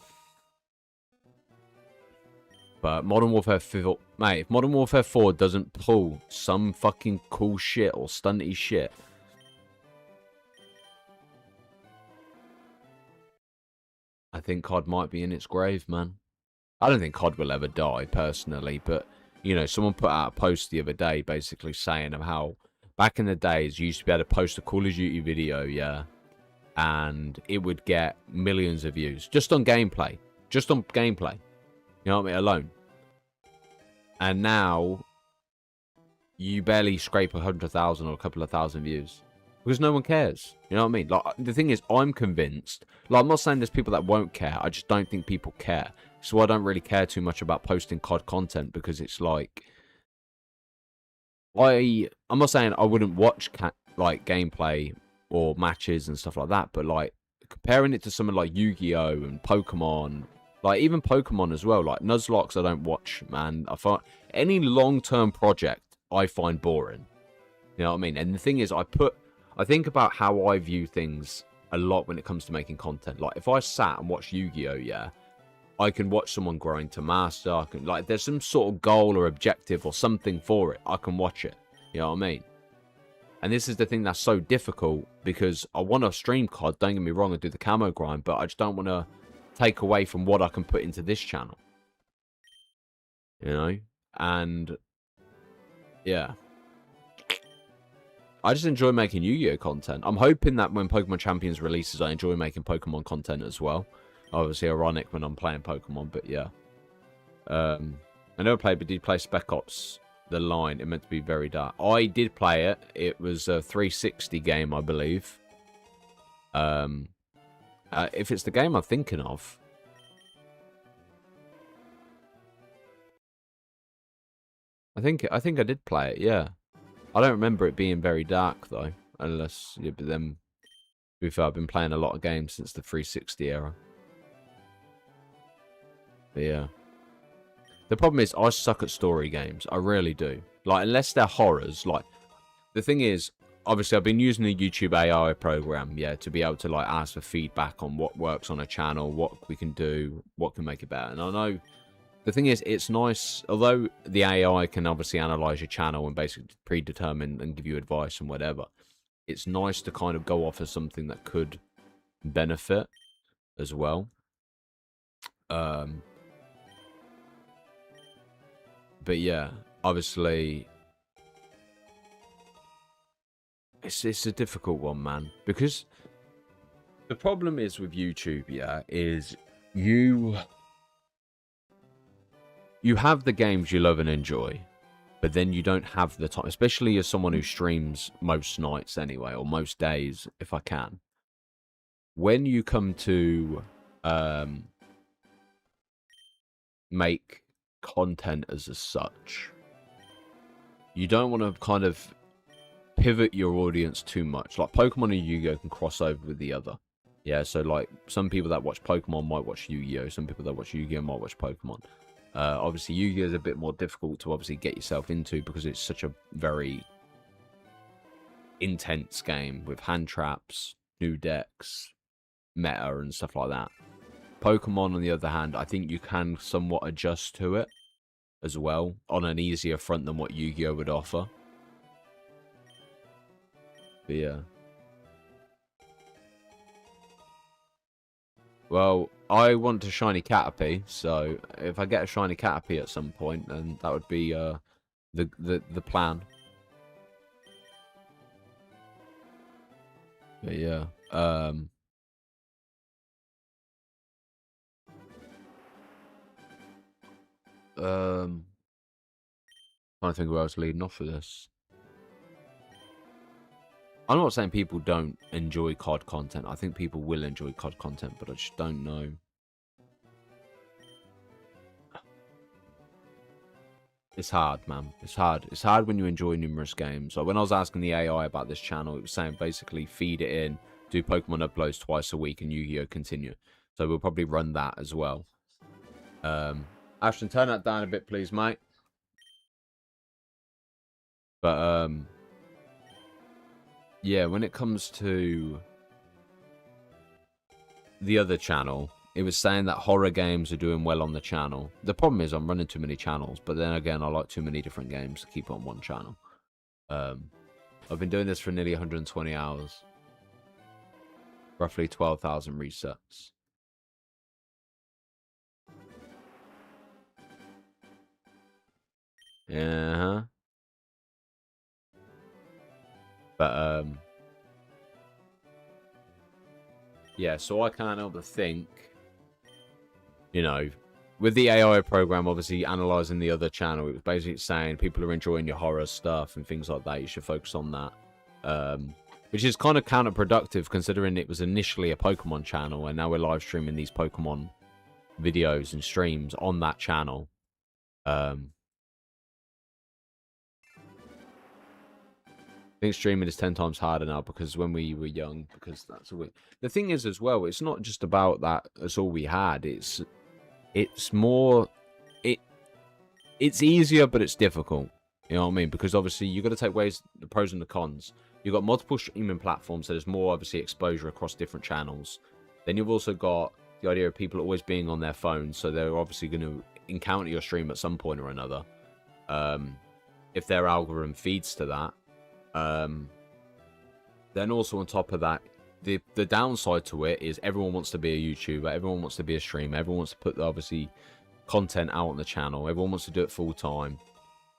But Modern Warfare 4, mate, if Modern Warfare 4 doesn't pull some fucking cool shit or stunty shit, I think COD might be in its grave, man. I don't think COD will ever die, personally, but, you know, someone put out a post the other day basically saying of how back in the days you used to be able to post a Call of Duty video, yeah, and it would get millions of views just on gameplay. Just on gameplay. You know what I mean? Alone. And now you barely scrape 100,000 or a couple of thousand views because no one cares. You know what I mean? Like, the thing is, I'm convinced. Like, I'm not saying there's people that won't care. I just don't think people care. So I don't really care too much about posting COD content because it's like, I'm not saying I wouldn't watch like gameplay or matches and stuff like that, but like comparing it to something like Yu-Gi-Oh and Pokemon. Like, even Pokemon as well. Like, Nuzlocke, I don't watch, man. I find any long-term project, I find boring. You know what I mean? And the thing is, I think about how I view things a lot when it comes to making content. Like, if I sat and watched Yu-Gi-Oh, yeah, I can watch someone growing to master. I can, like, there's some sort of goal or objective or something for it. I can watch it. You know what I mean? And this is the thing that's so difficult because I want to stream COD, don't get me wrong, and do the camo grind, but I just don't want to take away from what I can put into this channel, you know. And yeah, I just enjoy making Yu-Gi-Oh content. I'm hoping that when Pokemon Champions releases, I enjoy making Pokemon content as well. Obviously ironic when I'm playing Pokemon, but yeah. I never played, but did play Spec Ops The Line. It meant to be very dark. I did play it. It was a 360 game, I believe. If it's the game I'm thinking of, I think I did play it. Yeah, I don't remember it being very dark though. Unless, yeah, but then, to be fair, I've been playing a lot of games since the 360 era. But yeah, the problem is I suck at story games. I really do. Like, unless they're horrors. Like, the thing is, obviously, I've been using the YouTube AI program, yeah, to be able to, like, ask for feedback on what works on a channel, what we can do, what can make it better. And I know, the thing is, it's nice, although the AI can obviously analyze your channel and basically predetermine and give you advice and whatever, it's nice to kind of go off of something that could benefit as well. But yeah, obviously, it's a difficult one, man, because the problem is with YouTube, yeah, is you have the games you love and enjoy, but then you don't have the time, especially as someone who streams most nights anyway, or most days if I can. When you come to make content as such, you don't want to kind of pivot your audience too much. Like, Pokemon and Yu-Gi-Oh can cross over with the other. Yeah, so like some people that watch Pokemon might watch Yu-Gi-Oh, some people that watch Yu-Gi-Oh might watch Pokemon. Obviously Yu-Gi-Oh is a bit more difficult to obviously get yourself into because it's such a very intense game with hand traps, new decks, meta and stuff like that. Pokemon, on the other hand, I think you can somewhat adjust to it as well on an easier front than what Yu-Gi-Oh would offer. But yeah. Well, I want a shiny Caterpie, so if I get a shiny Caterpie at some point, then that would be the plan. But yeah. Trying to think where I was leading off with this. I'm not saying people don't enjoy COD content. I think people will enjoy COD content, but I just don't know. It's hard, man. It's hard. It's hard when you enjoy numerous games. Like, when I was asking the AI about this channel, it was saying basically feed it in, do Pokemon uploads twice a week, and Yu-Gi-Oh continue. So we'll probably run that as well. Ashton, turn that down a bit, please, mate. But yeah, when it comes to the other channel, it was saying that horror games are doing well on the channel. The problem is I'm running too many channels, but then again, I like too many different games to keep on one channel. I've been doing this for nearly 120 hours. Roughly 12,000 resets. Yeah. But, yeah, so I can't help but think, you know, with the AI program obviously analysing the other channel, it was basically saying people are enjoying your horror stuff and things like that. You should focus on that. Which is kind of counterproductive considering it was initially a Pokemon channel and now we're live streaming these Pokemon videos and streams on that channel. I think streaming is 10 times harder now because when we were young, because that's all the thing is as well, it's not just about that that's all we had. It's more it's easier but it's difficult. You know what I mean? Because obviously you've got to take ways the pros and the cons. You've got multiple streaming platforms, so there's more obviously exposure across different channels. Then you've also got the idea of people always being on their phones, so they're obviously going to encounter your stream at some point or another. If their algorithm feeds to that. Then also on top of that, the downside to it is everyone wants to be a YouTuber, everyone wants to be a streamer, everyone wants to put obviously content out on the channel, everyone wants to do it full time,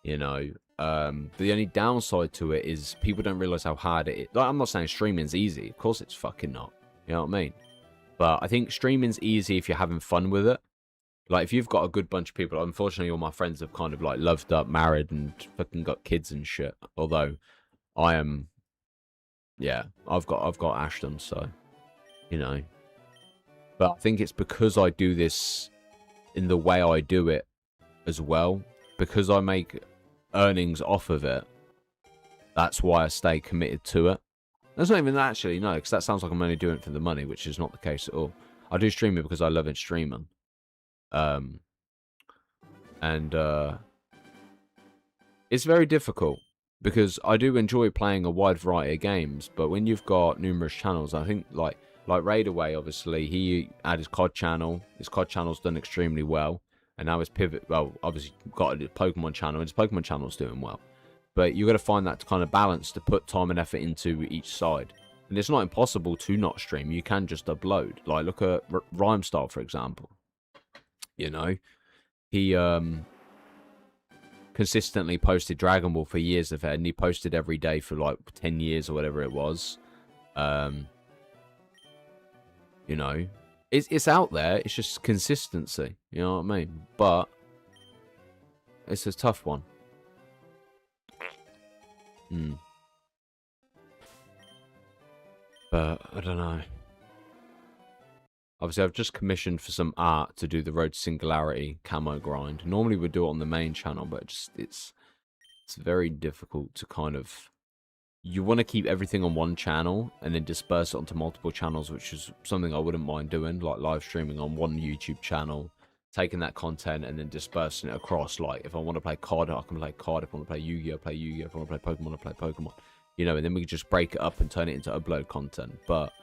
you know. But the only downside to it is people don't realize how hard it is. Like, I'm not saying streaming's easy, of course it's fucking not, you know what I mean? But I think streaming's easy if you're having fun with it. Like if you've got a good bunch of people, unfortunately all my friends have kind of like loved up, married and fucking got kids and shit, although I am, yeah, I've got Ashton, so, you know. But I think it's because I do this in the way I do it as well. Because I make earnings off of it, that's why I stay committed to it. That's not even actually, no, because that sounds like I'm only doing it for the money, which is not the case at all. I do stream it because I love it streaming. It's very difficult. Because I do enjoy playing a wide variety of games, but when you've got numerous channels, I think like Raidaway, obviously, he had his COD channel. His COD channel's done extremely well. And now his Pivot, well, obviously got a Pokemon channel, and his Pokemon channel's doing well. But you've got to find that kind of balance to put time and effort into each side. And it's not impossible to not stream. You can just upload. Like, look at Rhymestar, for example. You know? He, consistently posted Dragon Ball for years of it, and he posted every day for like 10 years or whatever it was. You know, it's out there. It's just consistency. You know what I mean? But it's a tough one. But I don't know. Obviously, I've just commissioned for some art to do the Road to Singularity camo grind. Normally, we'd do it on the main channel, but it's very difficult to kind of... You want to keep everything on one channel and then disperse it onto multiple channels, which is something I wouldn't mind doing, like live streaming on one YouTube channel, taking that content and then dispersing it across. Like, if I want to play COD, I can play COD. If I want to play Yu-Gi-Oh, play Yu-Gi-Oh. If I want to play Pokemon, I play Pokemon. You know, and then we can just break it up and turn it into upload content. But,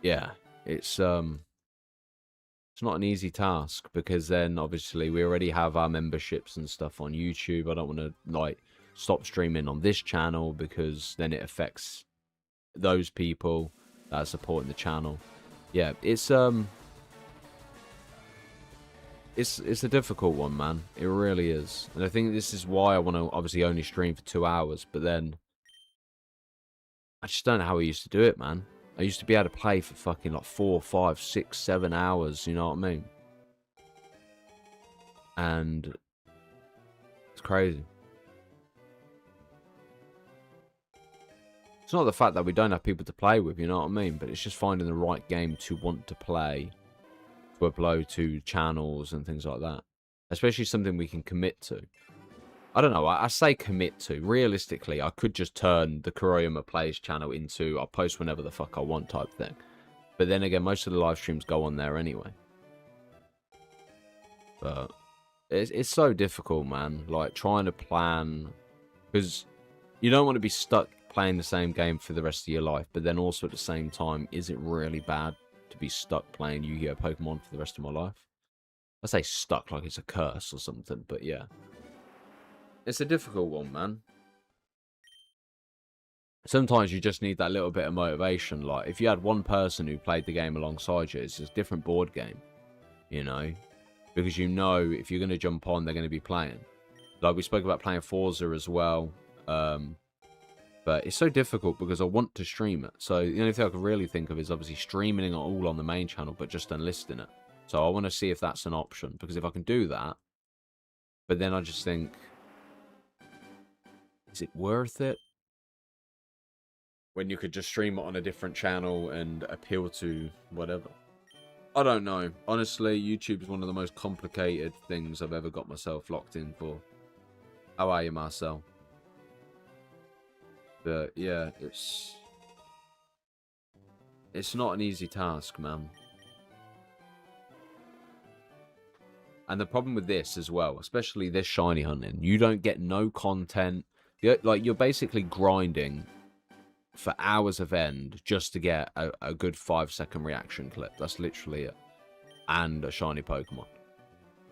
yeah... It's not an easy task because then obviously we already have our memberships and stuff on YouTube. I don't want to like stop streaming on this channel because then it affects those people that are supporting the channel. Yeah, it's a difficult one, man. It really is. And I think this is why I want to obviously only stream for 2 hours, but then I just don't know how I used to do it, man. I used to be able to play for fucking like 4, 5, 6, 7 hours, you know what I mean? And it's crazy. It's not the fact that we don't have people to play with, you know what I mean? But it's just finding the right game to want to play, to upload to channels and things like that. Especially something we can commit to. I don't know, I say commit to. Realistically, I could just turn the Kuraiuma Plays channel into I'll post whenever the fuck I want type thing. But then again, most of the live streams go on there anyway. But it's so difficult, man. Like, trying to plan... Because you don't want to be stuck playing the same game for the rest of your life. But then also at the same time, is it really bad? to be stuck playing Yu-Gi-Oh! Pokemon for the rest of my life. I say stuck like it's a curse or something, but yeah. It's a difficult one, man. Sometimes you just need that little bit of motivation. Like, if you had one person who played the game alongside you, it's a different board game, you know? Because you know if you're going to jump on, they're going to be playing. Like, we spoke about playing Forza as well. But it's so difficult because I want to stream it. So the only thing I can really think of is obviously streaming it all on the main channel, but just unlisting it. So I want to see if that's an option. Because if I can do that, but then I just think, is it worth it? When you could just stream it on a different channel and appeal to whatever. I don't know. Honestly, YouTube is one of the most complicated things I've ever got myself locked in for. How are you, Marcel? But yeah, it's not an easy task, man. And the problem with this as well, especially this shiny hunting, you don't get no content. Like, you're basically grinding for hours of end just to get a good 5-second reaction clip. That's literally it. And a shiny Pokemon.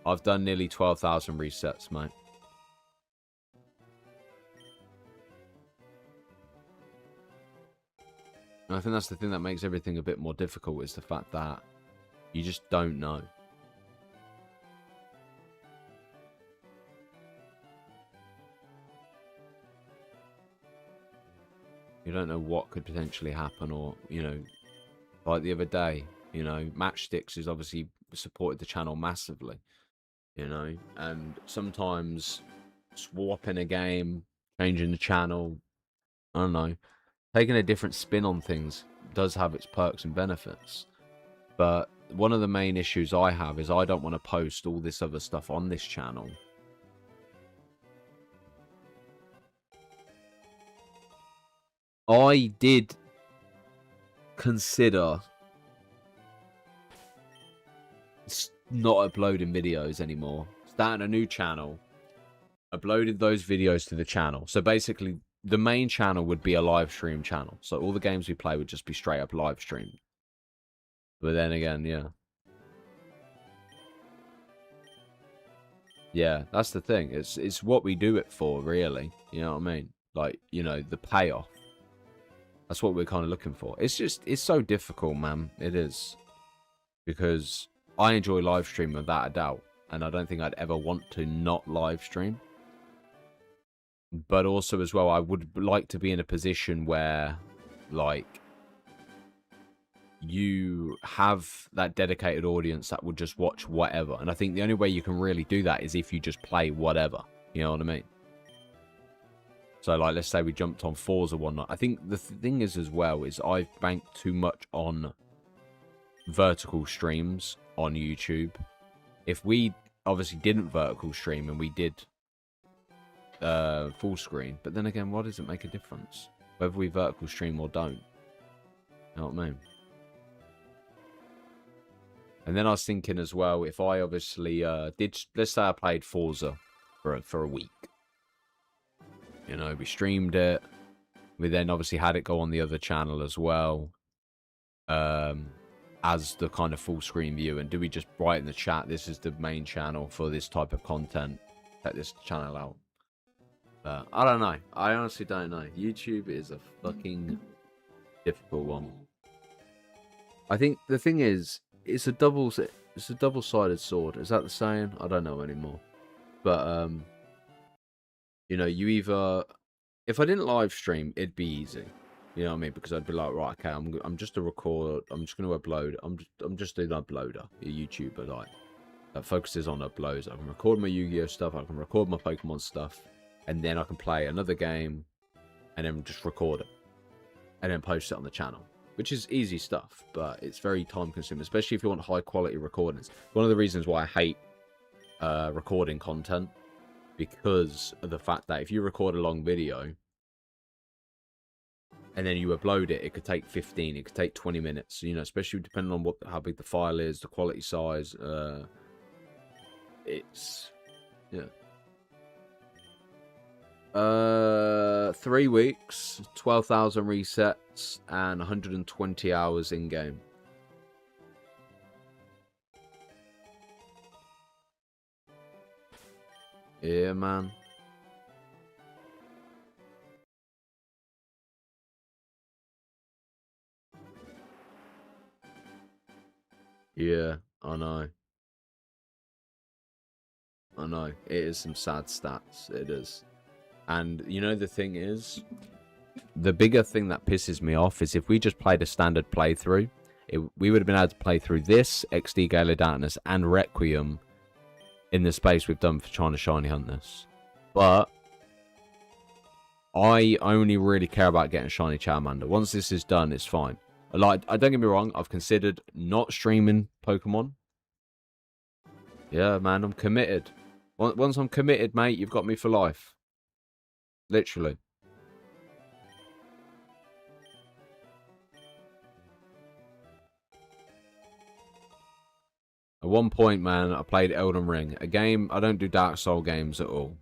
I've done nearly 12,000 resets, mate. And I think that's the thing that makes everything a bit more difficult, is the fact that you just don't know. You don't know what could potentially happen, or, you know, like the other day, you know, Matchsticks has obviously supported the channel massively, you know, and sometimes swapping a game, changing the channel, I don't know, taking a different spin on things does have its perks and benefits. But one of the main issues I have is I don't want to post all this other stuff on this channel. I did consider not uploading videos anymore, starting a new channel, uploaded those videos to the channel. So basically, the main channel would be a live stream channel. So all the games we play would just be straight up live streamed. But then again, yeah. Yeah, that's the thing. It's what we do it for, really. You know what I mean? Like, you know, the payoff. That's what we're kind of looking for. It's so difficult, man. It is. Because I enjoy live streaming without a doubt. And I don't think I'd ever want to not live stream. But also as well, I would like to be in a position where, like, you have that dedicated audience that would just watch whatever. And I think the only way you can really do that is if you just play whatever. You know what I mean? So, like, let's say we jumped on Forza one night. I think the thing is as well is I've banked too much on vertical streams on YouTube. If we obviously didn't vertical stream and we did full screen, but then again, why does it make a difference whether we vertical stream or don't? You know what I mean? And then I was thinking as well, if I obviously let's say I played Forza for a week. You know, we streamed it. We then obviously had it go on the other channel as well, as the kind of full screen view. And do we just write in the chat, this is the main channel for this type of content, check this channel out? I don't know. I honestly don't know. YouTube is a fucking difficult one. I think the thing is, it's a double-sided sword. Is that the saying? I don't know anymore. But you know, you either, if I didn't live stream, it'd be easy. You know what I mean? Because I'd be like, right, okay, I'm just a record. I'm just going to upload. I'm just an uploader, a YouTuber, like that focuses on uploads. I can record my Yu-Gi-Oh stuff. I can record my Pokemon stuff, and then I can play another game, and then just record it, and then post it on the channel, which is easy stuff, but it's very time consuming, especially if you want high quality recordings. One of the reasons why I hate recording content, because of the fact that if you record a long video and then you upload it, it could take 15, it could take 20 minutes, you know, especially depending on how big the file is, the quality size. It's, yeah. 3 weeks, 12,000 resets, and 120 hours in game. Yeah, man. Yeah, I know. I know. It is some sad stats. It is. And you know the thing is, the bigger thing that pisses me off is if we just played a standard playthrough, we would have been able to play through this, XD Gale of Darkness, and Requiem in the space we've done for trying to shiny hunt this. But I only really care about getting shiny Charmander. Once this is done, it's fine. Like, I don't get me wrong, I've considered not streaming Pokemon. Yeah, man, I'm committed. Once I'm committed, mate, you've got me for life. Literally. At one point, man, I played Elden Ring. A game, I don't do Dark Soul games at all.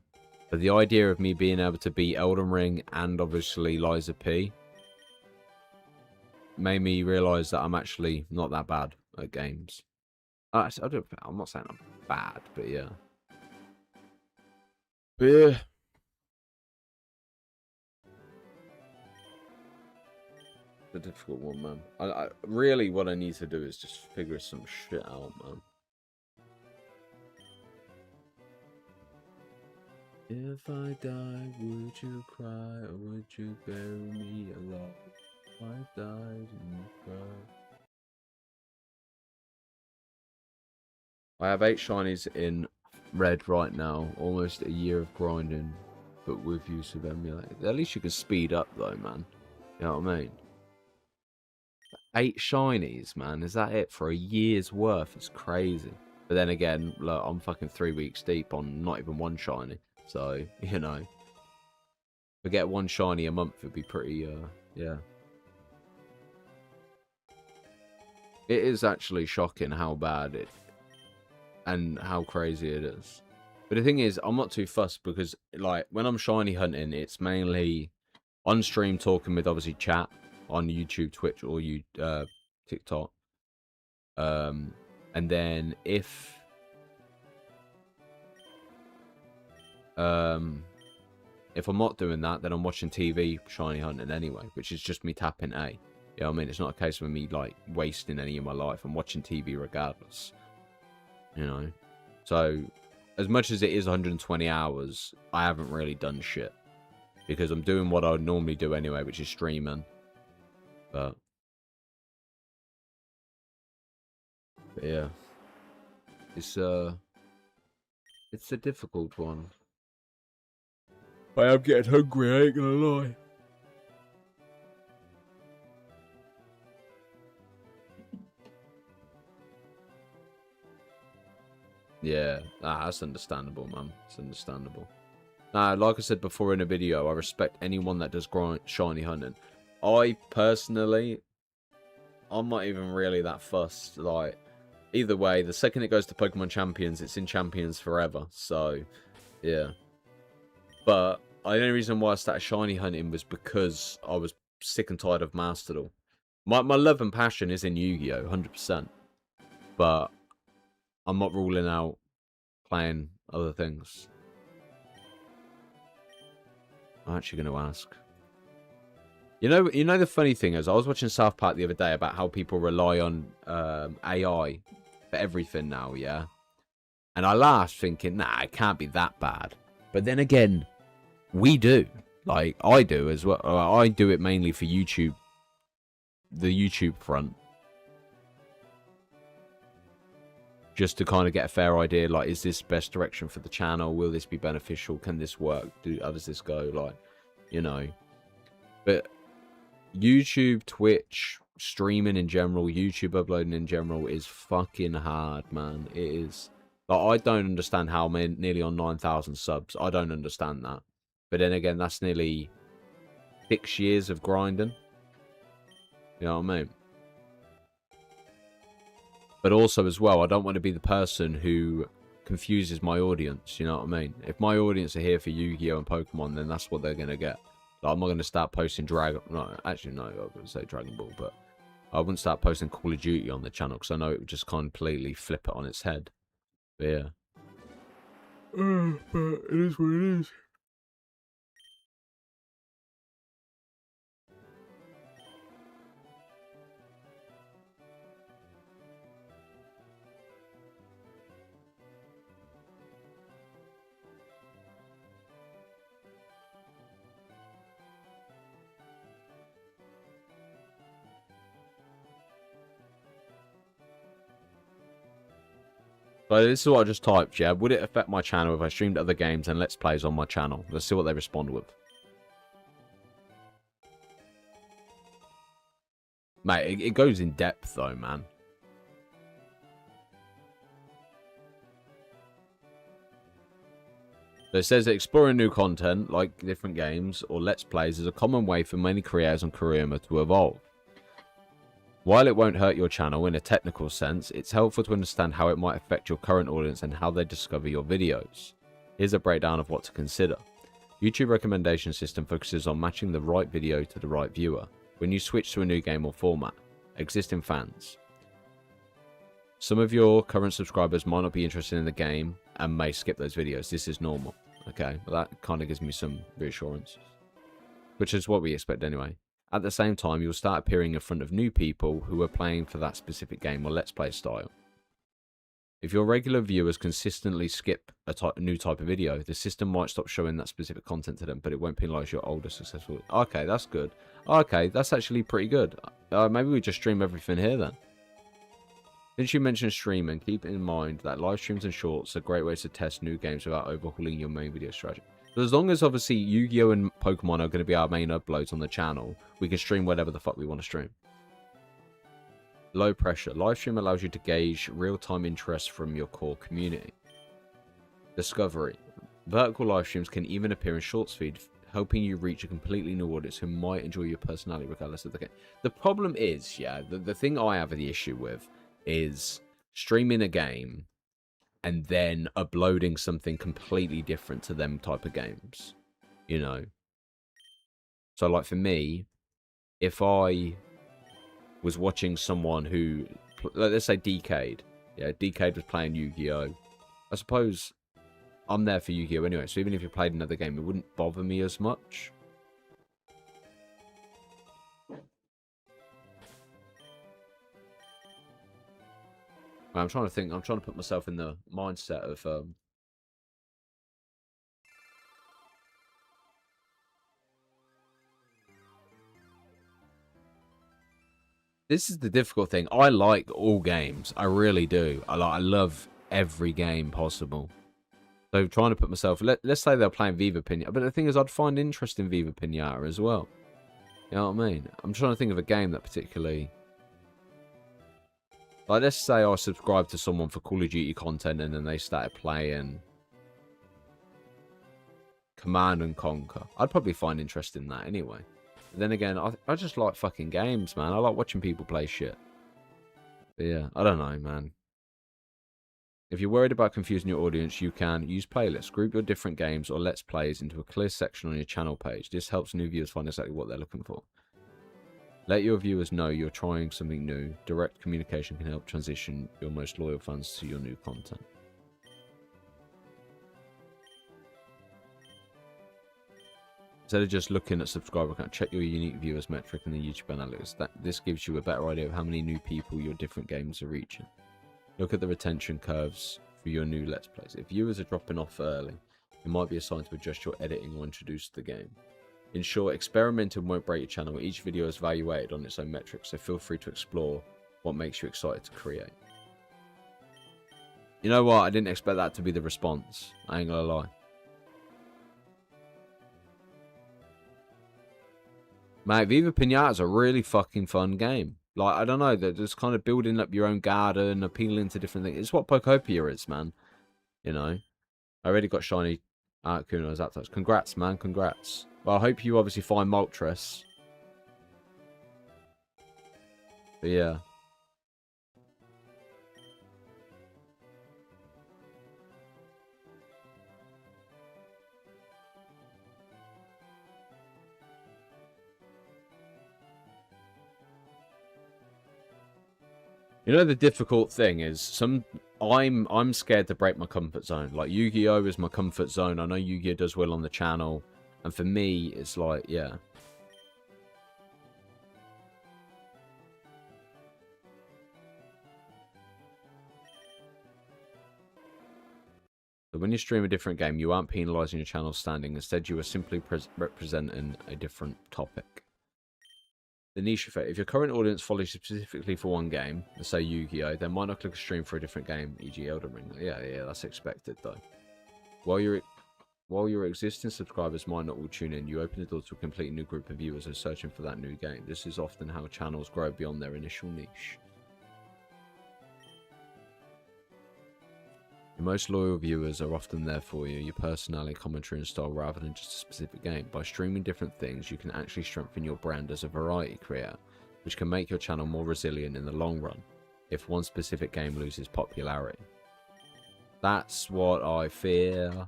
But the idea of me being able to beat Elden Ring and obviously Liza P made me realise that I'm actually not that bad at games. I'm not saying I'm bad, but yeah. But yeah. The difficult one, man. I really, what I need to do is just figure some shit out, man. If I die, would you cry or would you bury me alive? If I died and you cry. I have 8 shinies in red right now. Almost a year of grinding, but with use of emulator. At least you can speed up though, man. You know what I mean? 8 shinies, man. Is that it for a year's worth? It's crazy. But then again, look, I'm fucking 3 weeks deep on not even 1 shiny. So, you know. If I get 1 shiny a month, it'd be pretty, yeah. It is actually shocking how bad it and how crazy it is. But the thing is, I'm not too fussed because, like, when I'm shiny hunting, it's mainly on stream talking with, obviously, chat on YouTube, Twitch, or TikTok. And then if I'm not doing that, then I'm watching TV shiny hunting anyway, which is just me tapping A. You know what I mean? It's not a case of me, like, wasting any of my life. I'm watching TV regardless. You know? So, as much as it is 120 hours, I haven't really done shit. Because I'm doing what I would normally do anyway, which is streaming. But yeah. It's a difficult one. I am getting hungry, I ain't gonna lie. Yeah, that's understandable, man. It's understandable. Nah, like I said before in a video, I respect anyone that does shiny hunting. I personally, I'm not even really that fussed. Like, either way, the second it goes to Pokemon Champions, it's in Champions forever. So, yeah. But the only reason why I started shiny hunting was because I was sick and tired of Master Duel. My love and passion is in Yu-Gi-Oh! 100%. But I'm not ruling out playing other things. I'm actually going to ask. You know the funny thing is, I was watching South Park the other day about how people rely on AI for everything now, yeah? And I laughed thinking, nah, it can't be that bad. But then again, we do. Like, I do as well. I do it mainly for YouTube. The YouTube front. Just to kind of get a fair idea, like, is this best direction for the channel? Will this be beneficial? Can this work? How does this go? Like, you know. But YouTube, Twitch, streaming in general, YouTube uploading in general is fucking hard, man. It is. Like, I don't understand how I'm nearly on 9,000 subs. I don't understand that. But then again, that's nearly 6 years of grinding. You know what I mean? But also as well, I don't want to be the person who confuses my audience. You know what I mean? If my audience are here for Yu-Gi-Oh! And Pokemon, then that's what they're going to get. Like, I'm not going to start posting Dragon... No, actually, no, I would say Dragon Ball, but I wouldn't start posting Call of Duty on the channel because I know it would just completely flip it on its head. But yeah. But it is what it is. So this is what I just typed, yeah. Would it affect my channel if I streamed other games and Let's Plays on my channel? Let's see what they respond with. Mate, it goes in depth though, man. So it says that exploring new content, like different games or Let's Plays, is a common way for many creators on Kuraiuma to evolve. While it won't hurt your channel in a technical sense, it's helpful to understand how it might affect your current audience and how they discover your videos. Here's a breakdown of what to consider. YouTube recommendation system focuses on matching the right video to the right viewer. When you switch to a new game or format, existing fans. Some of your current subscribers might not be interested in the game and may skip those videos. This is normal. Okay, well that kind of gives me some reassurance. Which is what we expect anyway. At the same time, you'll start appearing in front of new people who are playing for that specific game or Let's Play style. If your regular viewers consistently skip a new type of video, the system might stop showing that specific content to them, but it won't penalise your older successful... Okay, that's good. Okay, that's actually pretty good. Maybe we just stream everything here then. Since you mentioned streaming, keep in mind that live streams and shorts are great ways to test new games without overhauling your main video strategy. So as long as obviously Yu-Gi-Oh! And Pokemon are going to be our main uploads on the channel, we can stream whatever the fuck we want to stream. Low pressure. Live stream allows you to gauge real-time interest from your core community. Discovery. Vertical live streams can even appear in shorts feed, helping you reach a completely new audience who might enjoy your personality regardless of the game. The problem is, yeah, the thing I have the issue with is streaming a game and then uploading something completely different to them type of games, you know. So like for me, if I was watching someone who, let's say Decade, yeah, Decade was playing Yu-Gi-Oh! I suppose I'm there for Yu-Gi-Oh! Anyway, so even if you played another game, it wouldn't bother me as much. I'm trying to think. I'm trying to put myself in the mindset of this is the difficult thing. I like all games. I really do. I love every game possible. So trying to put myself... Let's say they're playing Viva Pinata. But the thing is, I'd find interest in Viva Pinata as well. You know what I mean? I'm trying to think of a game that particularly... Like, let's say I subscribed to someone for Call of Duty content and then they started playing Command and Conquer. I'd probably find interest in that anyway. But then again, I just like fucking games, man. I like watching people play shit. But yeah, I don't know, man. If you're worried about confusing your audience, you can use playlists. Group your different games or Let's Plays into a clear section on your channel page. This helps new viewers find exactly what they're looking for. Let your viewers know you're trying something new. Direct communication can help transition your most loyal fans to your new content. Instead of just looking at subscriber count, check your unique viewers metric in the YouTube analytics. This gives you a better idea of how many new people your different games are reaching. Look at the retention curves for your new Let's Plays. If viewers are dropping off early, it might be a sign to adjust your editing or introduce the game. In short, experimenting won't break your channel. Each video is evaluated on its own metrics, so feel free to explore what makes you excited to create. You know what? I didn't expect that to be the response. I ain't gonna lie. Mate, Viva Pinata is a really fucking fun game. Like, I don't know, they're just kind of building up your own garden, appealing to different things. It's what Pokopia is, man. You know? I already got shiny Kuno's Zapdos. Congrats, man. Congrats. Well, I hope you obviously find Moltres. But yeah. You know, the difficult thing is I'm scared to break my comfort zone. Like, Yu-Gi-Oh is my comfort zone. I know Yu-Gi-Oh does well on the channel, and for me, it's like, yeah. So when you stream a different game, you aren't penalising your channel standing. Instead, you are simply representing a different topic. The niche effect. If your current audience follows you specifically for one game, let's say Yu-Gi-Oh, they might not click a stream for a different game, e.g. Elden Ring. Yeah, that's expected, though. While your existing subscribers might not all tune in, you open the door to a completely new group of viewers who are searching for that new game. This is often how channels grow beyond their initial niche. Your most loyal viewers are often there for you, your personality, commentary and style, rather than just a specific game. By streaming different things, you can actually strengthen your brand as a variety creator, which can make your channel more resilient in the long run if one specific game loses popularity. That's what I fear.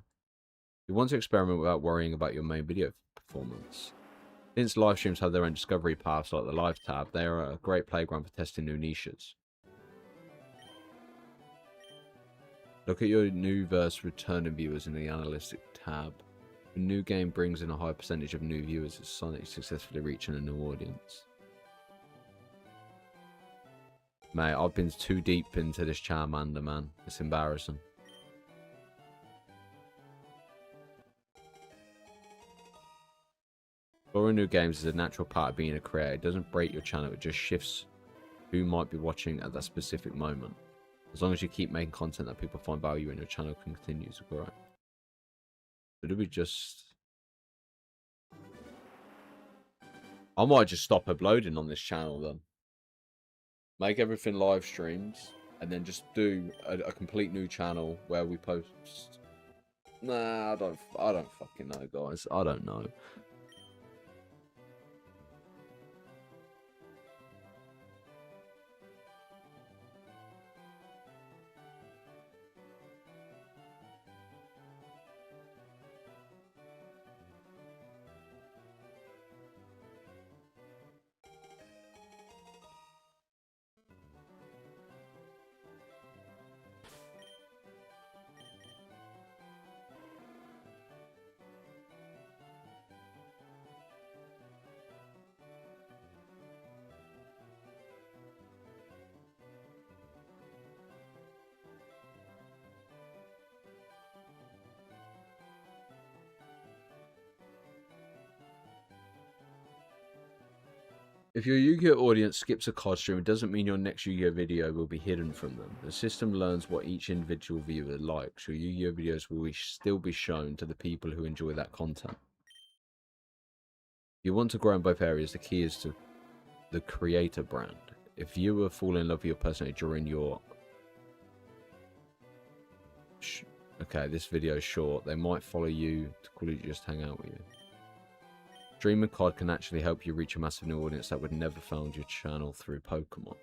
You want to experiment without worrying about your main video performance. Since live streams have their own discovery paths like the live tab, they are a great playground for testing new niches. Look at your new versus returning viewers in the analytic tab. A new game brings in a high percentage of new viewers as Sonic successfully reaching a new audience. Mate, I've been too deep into this Charmander, man. It's embarrassing. Exploring new games is a natural part of being a creator. It doesn't break your channel, it just shifts who might be watching at that specific moment. As long as you keep making content that people find value in, your channel can continue to grow. So do we just... I might just stop uploading on this channel then. Make everything live streams, and then just do a complete new channel where we post... Nah, I don't fucking know, guys. I don't know. If your Yu-Gi-Oh audience skips a COD stream, it doesn't mean your next Yu-Gi-Oh video will be hidden from them. The system learns what each individual viewer likes. Your Yu-Gi-Oh videos will still be shown to the people who enjoy that content. If you want to grow in both areas, the key is to the creator brand. If viewers fall in love with your personality during your... Okay, this video is short. They might follow you to call you just hang out with you. Streaming COD can actually help you reach a massive new audience that would never found your channel through Pokemon.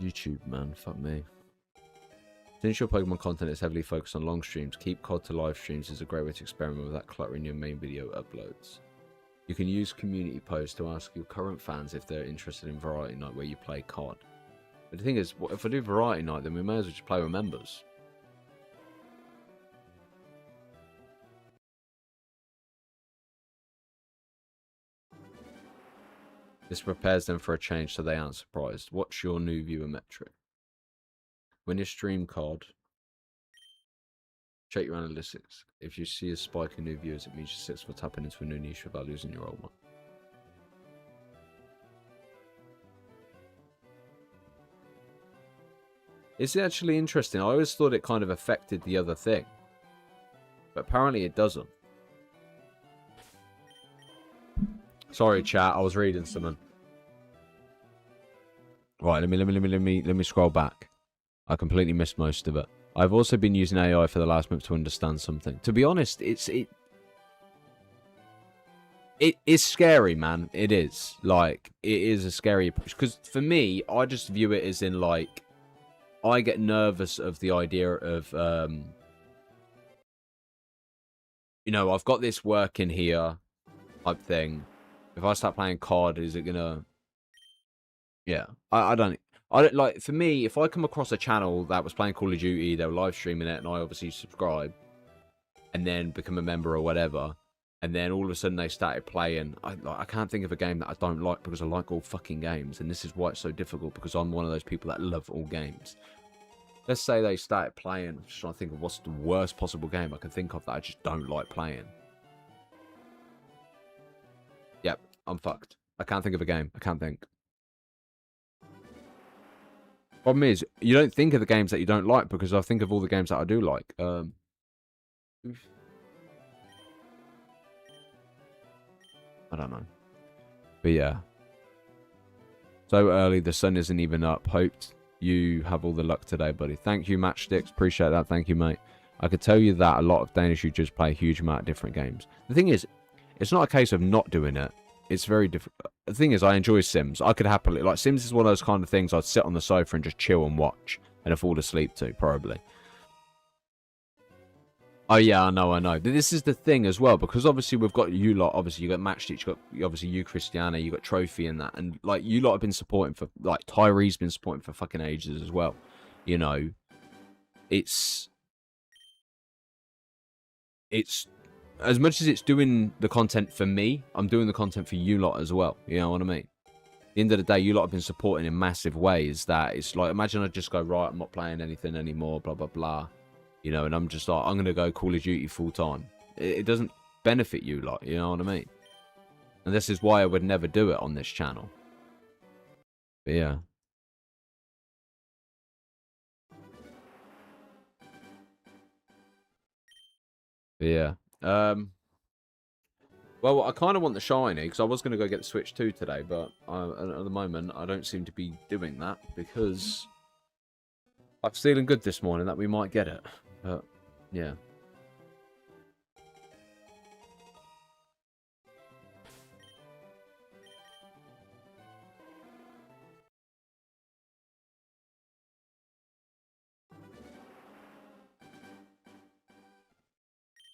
YouTube, man, fuck me. Since your Pokemon content is heavily focused on long streams, keep COD to live streams is a great way to experiment without cluttering your main video uploads. You can use community posts to ask your current fans if they're interested in Variety Night where you play COD. But the thing is, if I do Variety Night, then we may as well just play with members. This prepares them for a change so they aren't surprised. What's your new viewer metric? When you stream COD, check your analytics. If you see a spike in new viewers, it means you're successful tapping into a new niche without losing your old one. It's actually interesting. I always thought it kind of affected the other thing. But apparently it doesn't. Sorry, chat. I was reading something. Right, let me scroll back. I completely missed most of it. I've also been using AI for the last month to understand something. To be honest, it is scary, man. It is. Like, it is a scary approach. Because for me, I just view it as in, like, I get nervous of the idea of, you know, I've got this working here type thing. If I start playing COD, is it gonna... Yeah, I don't... I don't like, for me, if I come across a channel that was playing Call of Duty, they were live streaming it, and I obviously subscribe, and then become a member or whatever, and then all of a sudden they started playing, I can't think of a game that I don't like because I like all fucking games, and this is why it's so difficult, because I'm one of those people that love all games. Let's say they started playing, I'm just trying to think of what's the worst possible game I can think of that I just don't like playing. Yep, I'm fucked. I can't think of a game. I can't think. Problem is, you don't think of the games that you don't like, because I think of all the games that I do like. I don't know. But yeah. So early, the sun isn't even up. Hoped you have all the luck today, buddy. Thank you, Matchsticks. Appreciate that. Thank you, mate. I could tell you that a lot of Danish YouTubers play a huge amount of different games. The thing is, it's not a case of not doing it. It's very difficult. The thing is, I enjoy Sims. I could happily... Like, Sims is one of those kind of things I'd sit on the sofa and just chill and watch. And fall asleep to, probably. Oh, yeah, I know. But this is the thing as well. Because, obviously, we've got you lot. Obviously, you got Matchstitch. You got, obviously, you, Christiana. You got Trophy and that. And, like, you lot have been supporting for... Like, Tyree's been supporting for fucking ages as well. You know. It's... As much as it's doing the content for me, I'm doing the content for you lot as well. You know what I mean? At the end of the day, you lot have been supporting in massive ways that it's like, imagine I just go, right, I'm not playing anything anymore, blah, blah, blah. You know, and I'm just like, I'm going to go Call of Duty full time. It doesn't benefit you lot, you know what I mean? And this is why I would never do it on this channel. But yeah. But yeah. Well, I kind of want the shiny, because I was going to go get the Switch 2 today, but at the moment, I don't seem to be doing that, because I'm feeling good this morning that we might get it. But, yeah.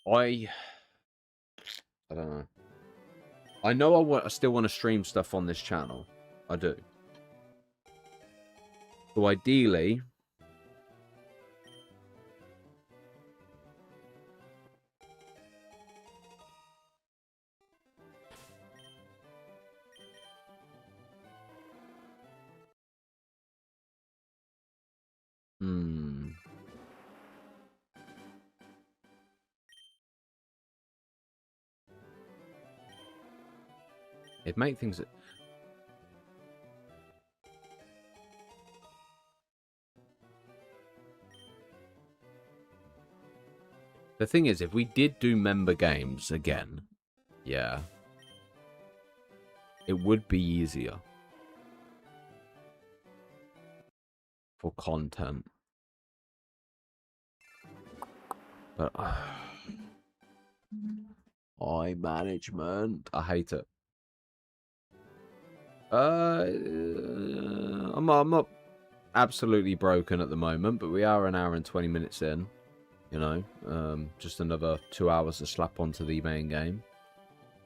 I don't know. I know I still want to stream stuff on this channel. I do. So ideally... It'd make things... The thing is, if we did do member games again, yeah, it would be easier for content. But management, I hate it. I'm not absolutely broken at the moment, but we are an hour and 20 minutes in. You know, just another 2 hours to slap onto the main game.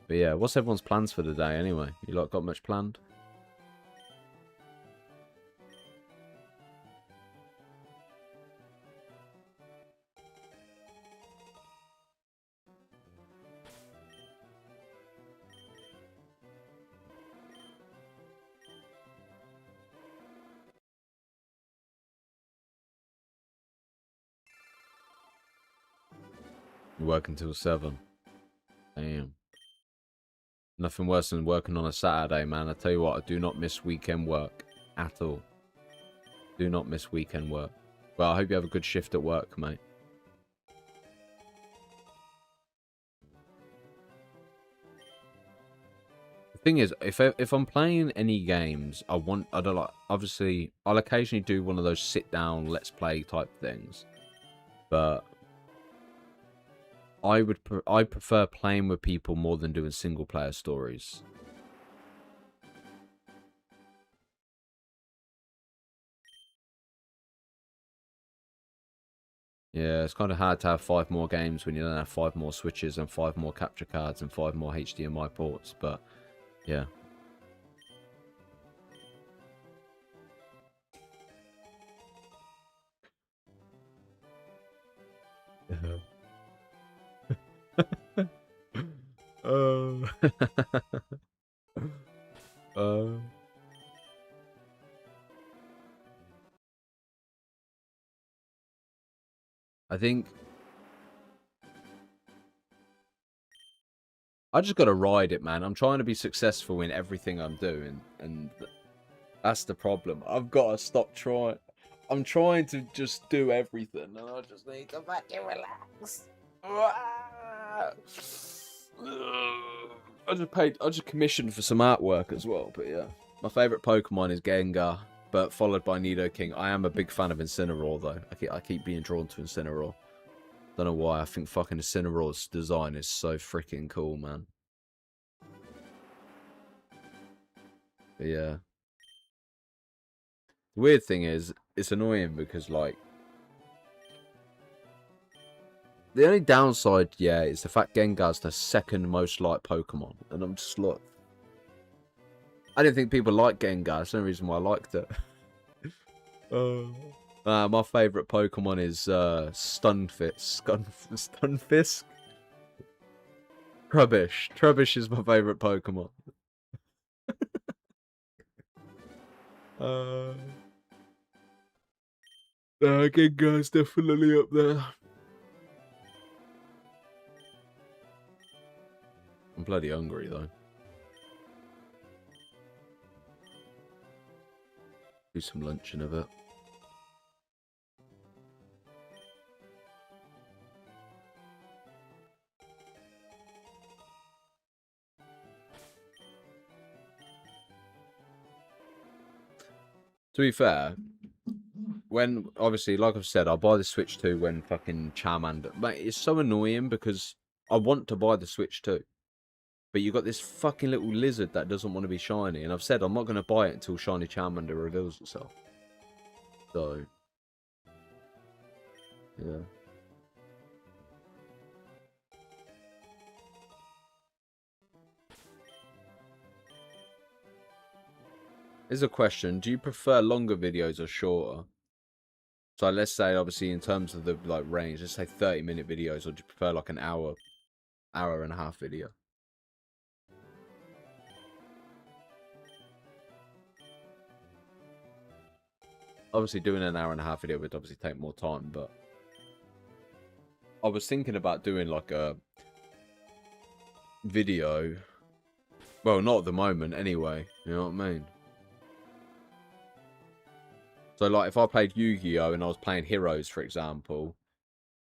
But yeah, what's everyone's plans for the day anyway? You lot got much planned? You work until 7. Damn. Nothing worse than working on a Saturday, man. I tell you what, I do not miss weekend work at all. Do not miss weekend work. Well, I hope you have a good shift at work, mate. The thing is, if I'm playing any games, I don't like. Obviously, I'll occasionally do one of those sit down, let's play type things, but I prefer playing with people more than doing single player stories. Yeah, it's kind of hard to have 5 more games when you don't have 5 more switches and 5 more capture cards and 5 more HDMI ports, but yeah. uh, I think I just gotta ride it, man. I'm trying to be successful in everything I'm doing, and that's the problem. I've got to stop trying. I'm trying to just do everything, and I just need to fucking relax. I just commissioned for some artwork as well, but yeah. My favourite Pokemon is Gengar, but followed by Nidoking. I am a big fan of Incineroar, though. I keep being drawn to Incineroar. Don't know why. I think fucking Incineroar's design is so freaking cool, man. But yeah. The weird thing is, it's annoying because, like, the only downside, yeah, is the fact Gengar's the second most liked Pokemon. And I'm just like, I didn't think people liked Gengar. That's the only reason why I liked it. My favourite Pokemon is Stunfisk. Stunfisk? Trubbish. Trubbish is my favourite Pokemon. Gengar's definitely up there. I'm bloody hungry, though. Do some lunch in a bit. To be fair, when, obviously, like I've said, I'll buy the Switch 2 when fucking Charmander... Mate, it's so annoying because I want to buy the Switch 2. But you got this fucking little lizard that doesn't want to be shiny. And I've said I'm not going to buy it until shiny Charmander reveals itself. So, yeah. Here's a question. Do you prefer longer videos or shorter? So let's say, obviously, in terms of the like range, let's say 30-minute videos, or do you prefer like an hour and a half video? Obviously, doing an hour and a half video would obviously take more time, but I was thinking about doing like a video. Well, not at the moment, anyway. You know what I mean? So, like, if I played Yu-Gi-Oh! And I was playing Heroes, for example,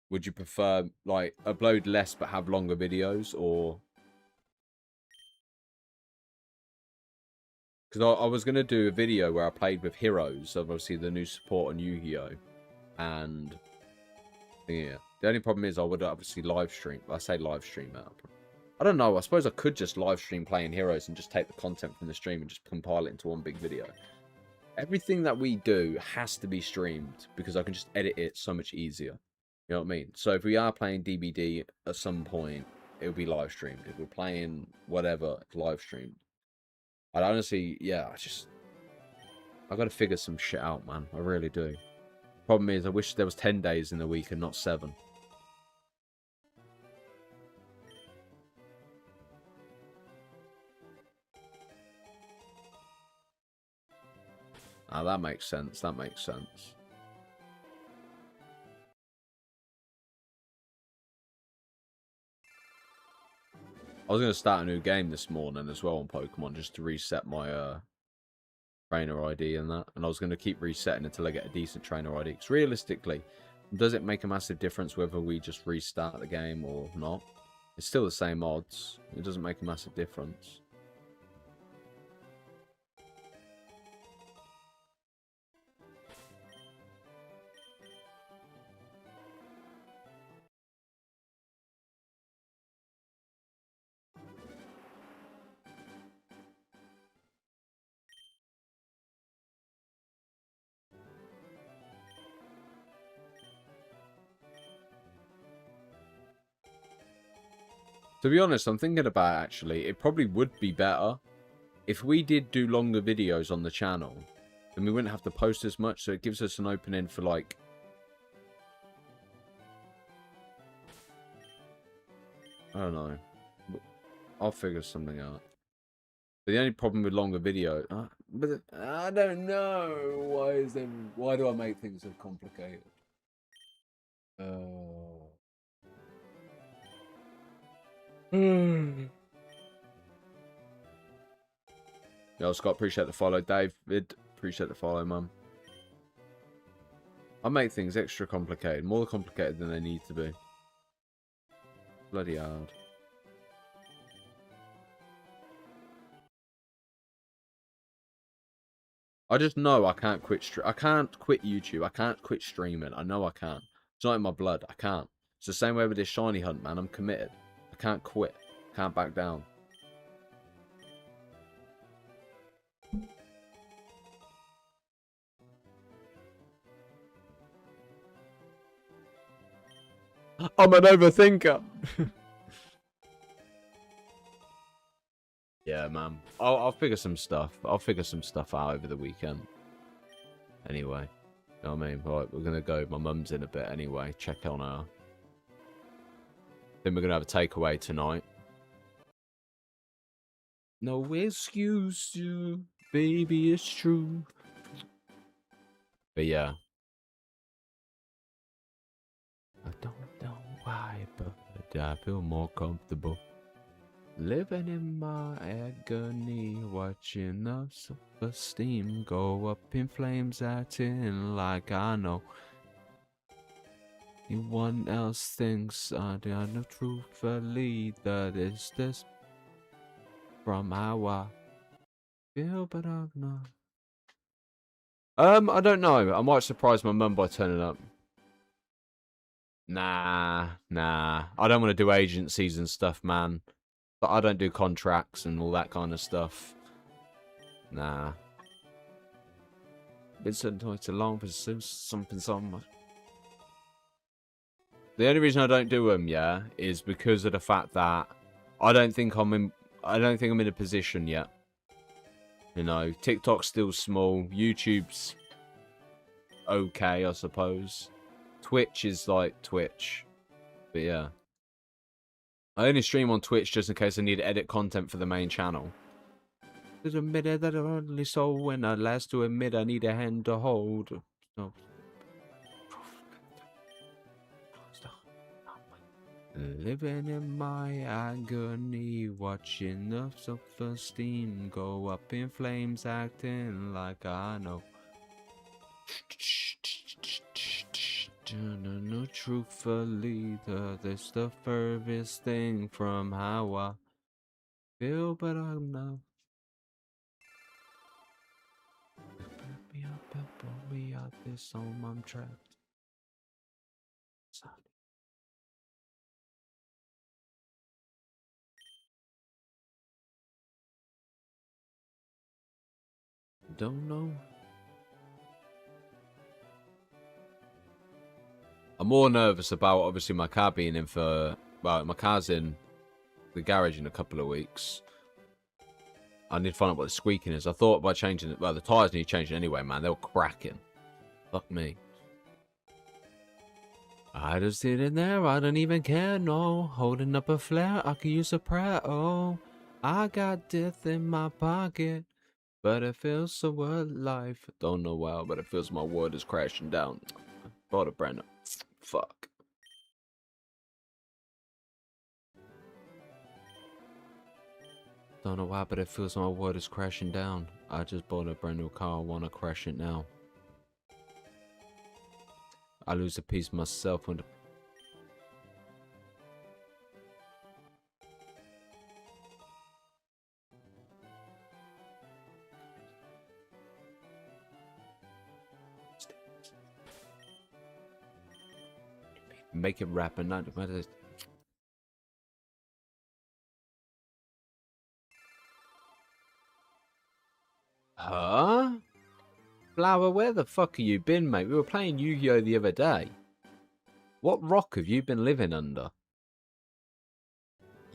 would you prefer, like, upload less but have longer videos, or... Because I was going to do a video where I played with Heroes, obviously the new support on Yu-Gi-Oh! And, yeah. The only problem is I would obviously live stream. I say live stream out. I don't know. I suppose I could just live stream playing Heroes and just take the content from the stream and just compile it into one big video. Everything that we do has to be streamed because I can just edit it so much easier. You know what I mean? So if we are playing DBD at some point, it'll be live streamed. If we're playing whatever, it's live streamed. I'd honestly, yeah, I got to figure some shit out, man. I really do. Problem is, I wish there was 10 days in the week and not 7. Ah, that makes sense. That makes sense. I was going to start a new game this morning as well on Pokemon just to reset my trainer ID and that. And I was going to keep resetting until I get a decent trainer ID. Because realistically, does it make a massive difference whether we just restart the game or not? It's still the same odds. It doesn't make a massive difference. To be honest, I'm thinking about actually, it probably would be better if we did do longer videos on the channel. Then we wouldn't have to post as much, so it gives us an opening for like... I don't know. I'll figure something out. But the only problem with longer video, but I don't know. Why do I make things so complicated? Yo, Scott, appreciate the follow. David, appreciate the follow, mum. I make things extra complicated, more complicated than they need to be. Bloody hard. I just know I can't quit. I can't quit YouTube. I can't quit streaming. I know I can't. It's not in my blood. I can't. It's the same way with this shiny hunt, man. I'm committed. I can't quit. Can't back down. I'm an overthinker. Yeah, man. I'll figure some stuff. I'll figure some stuff out over the weekend. Anyway. You know what I mean? Right, we're gonna go. My mum's in a bit anyway. Check on her. Then we're gonna have a takeaway tonight. No excuse you, baby, it's true. But yeah. I don't know why, but I feel more comfortable. Living in my agony, watching our self-esteem go up in flames, acting like I know. Anyone else thinks I don't know truthfully that it's this from how I feel, but I'm not. I don't know. I might surprise my mum by turning up. Nah. I don't want to do agencies and stuff, man. But I don't do contracts and all that kind of stuff. Nah. Been sitting too long for something so much. The only reason I don't do them, yeah, is because of the fact that I don't think I'm in a position yet. You know, TikTok's still small, YouTube's okay, I suppose. Twitch is like Twitch. But yeah. I only stream on Twitch just in case I need to edit content for the main channel. There's a minute that I only saw when I last to admit I need a hand to hold. No. Living in my agony, watching the self-esteem go up in flames, acting like I know. No, truthfully, that's the furthest thing from how I feel, but I'm not. Put me up and pull me out this home, I'm trapped. Don't know. I'm more nervous about obviously my car being in for, well, my car's in the garage in a couple of weeks. I need to find out what the squeaking is. I thought by changing it, well, the tyres need changing anyway, man. They were cracking. Fuck me. I just sit in there, I don't even care, no. Holding up a flare, I could use a prayer, oh. I got death in my pocket, but it feels so alive. Don't know why, but it feels my world is crashing down. Bought a brand new. Fuck. Don't know why, but it feels my world is crashing down. I just bought a brand new car, I wanna crash it now. I lose a piece of myself when the... Make it rap and not... Huh? Flower, where the fuck have you been, mate? We were playing Yu-Gi-Oh! The other day. What rock have you been living under?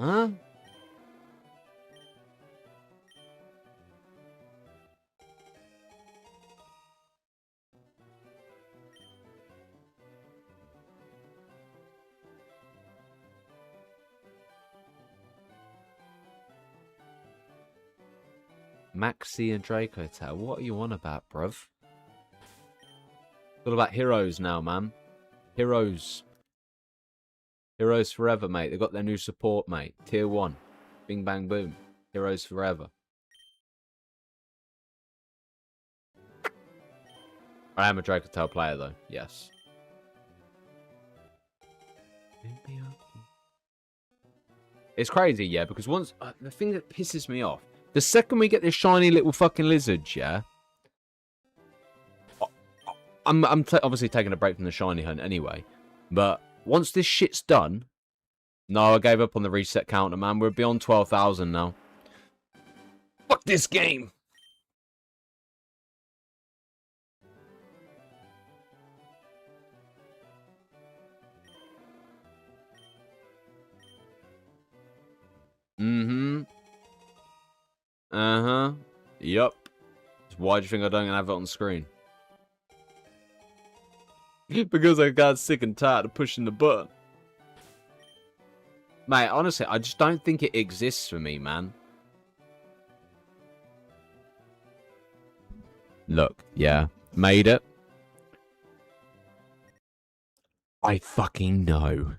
Huh? Maxi and Draco Tail. What are you on about, bruv? It's all about heroes now, man. Heroes. Heroes forever, mate. They got their new support, mate. Tier 1. Bing, bang, boom. Heroes forever. I am a Draco Tail player, though. Yes. It's crazy, yeah, because once... the thing that pisses me off, the second we get this shiny little fucking lizard, yeah... I'm obviously taking a break from the shiny hunt anyway, but once this shit's done... No, I gave up on the reset counter, man. We're beyond 12,000 now. Fuck this game! Mm-hmm. Uh-huh. Yup. Why do you think I don't have it on screen? Because I got sick and tired of pushing the button. Mate, honestly, I just don't think it exists for me, man. Look, yeah. Made it. I fucking know.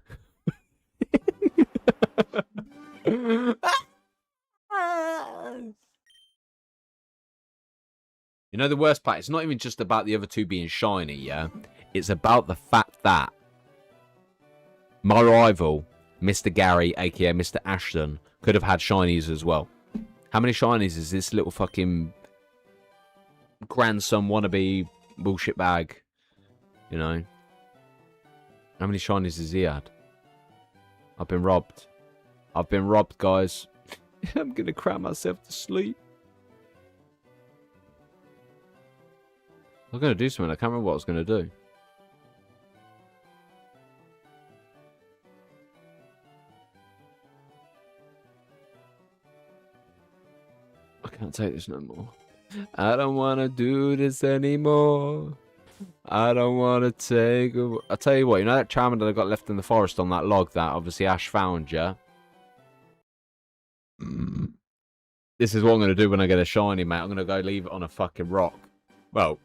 You know the worst part? It's not even just about the other two being shiny, yeah? It's about the fact that my rival, Mr. Gary, aka Mr. Ashton, could have had shinies as well. How many shinies is this little fucking grandson wannabe bullshit bag? You know? How many shinies has he had? I've been robbed. I've been robbed, guys. I'm gonna cry myself to sleep. I was gonna do something. I can't remember what I was gonna do. I can't take this no more. I don't wanna do this anymore. I don't wanna take. I'll tell you what. You know that Charmander I got left in the forest on that log that obviously Ash found, yeah. This is what I'm going to do when I get a shiny, mate. I'm going to go leave it on a fucking rock. Well,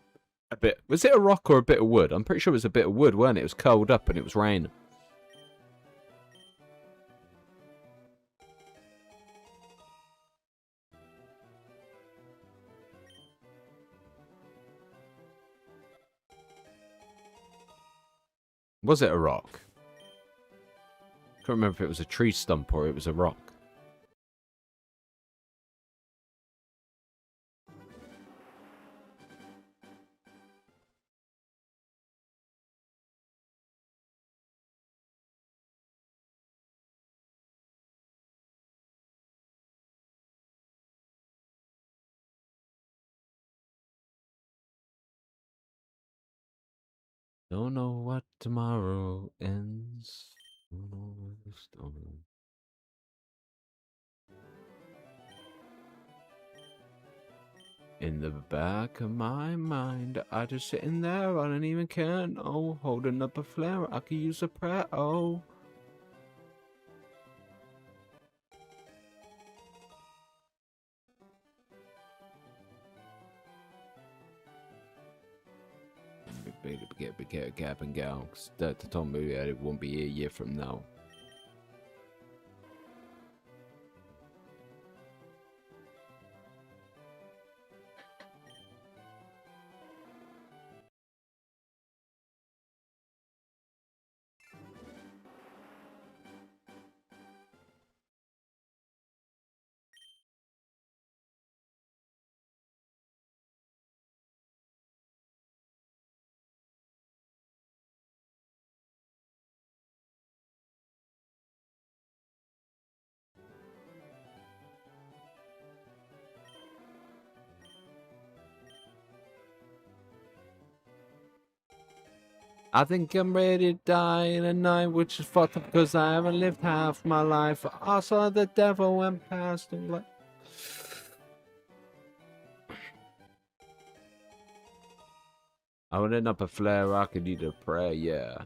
a bit... Was it a rock or a bit of wood? I'm pretty sure it was a bit of wood, weren't it? It was curled up and it was raining. Was it a rock? I can't remember if it was a tree stump or it was a rock. Don't know what tomorrow ends. Don't know where the storm... In the back of my mind, I just sitting there, I don't even care, no. Holding up a flare, I could use a prayer, oh. Get a gap and gown, because that told me that it won't be a year from now. I think I'm ready to die in a night, which is fucked up because I haven't lived half my life. I saw the devil went past and like... I would end up a flare, I could need a prayer, yeah.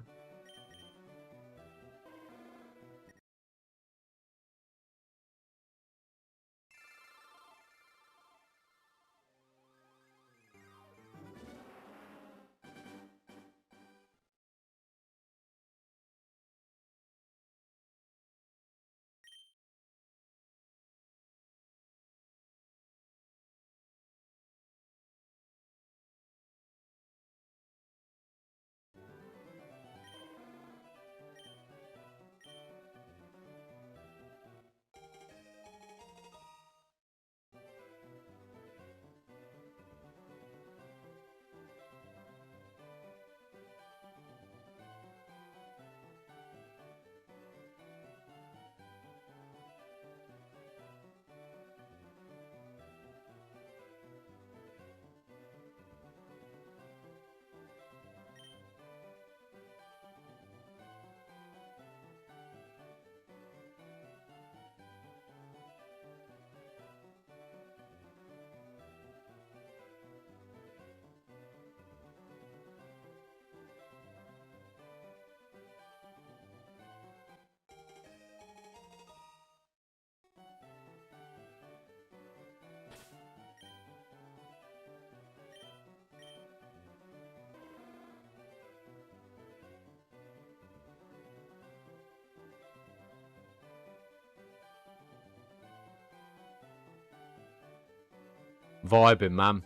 vibing, man.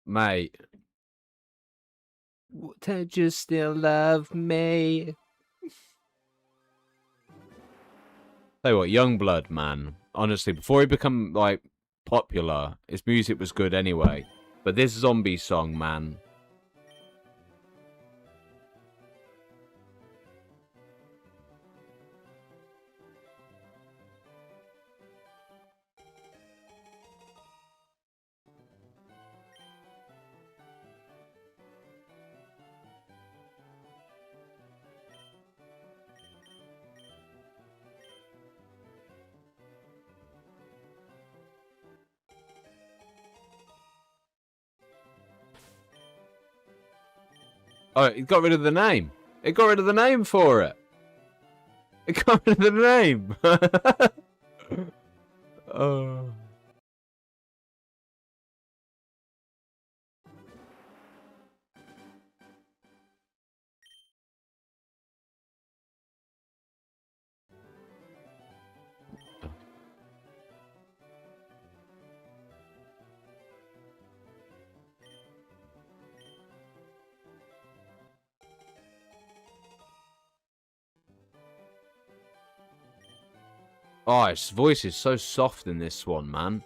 Mate. Don't you still love me? Tell you what, Youngblood, man. Honestly, before he become, like, popular, his music was good anyway. But this zombie song, man. Oh, it got rid of the name. It got rid of the name for it. It got rid of the name. Oh. Oh, his voice is so soft in this one, man.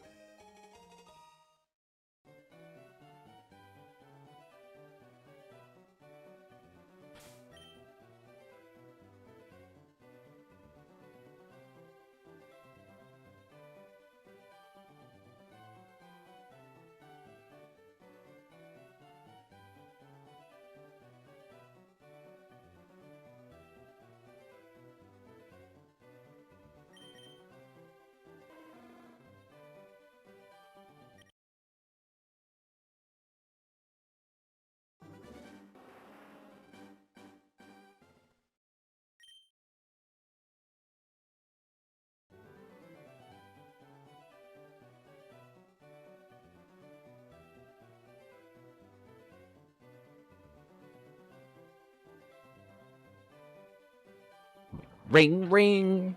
Ring, ring.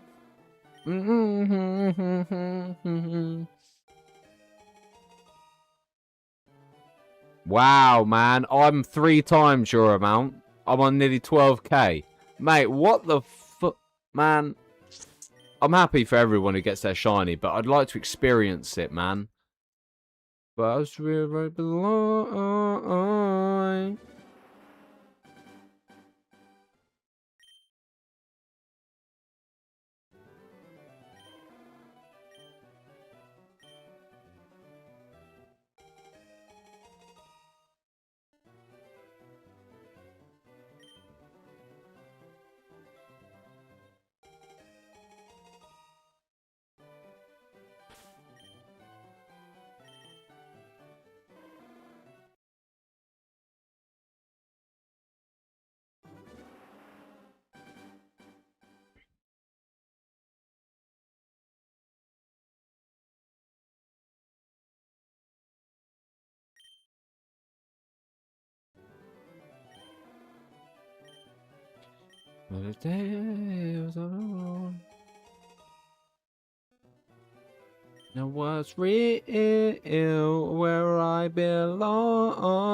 Wow, man. I'm 3 times your amount. I'm on nearly 12k. Mate, what the fuck? Man, I'm happy for everyone who gets their shiny, but I'd like to experience it, man. But I where I belong. The day was alone. Now what's real where I belong?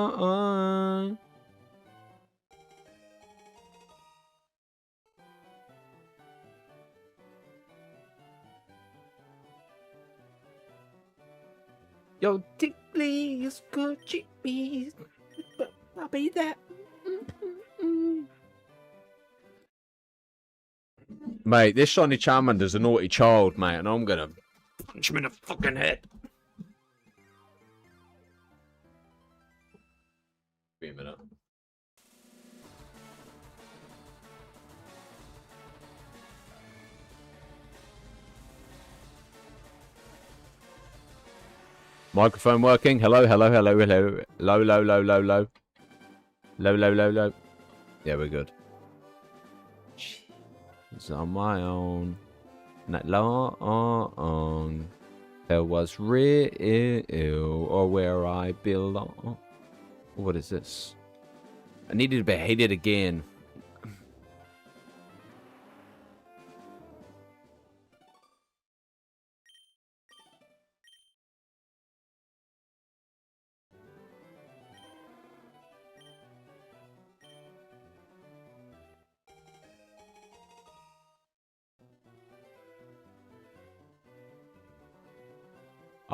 Yo, please, good chickpeas. I'll be there. Mate, this shiny Charmander's a naughty child, mate, and I'm gonna punch him in the fucking head. Wait a minute. Microphone working? Hello, hello, hello, hello. Low, low, low, low, low. Low, low, low, low. Yeah, we're good. It's on my own. Not long. There was real or where I belong. What is this? I needed to be hated again.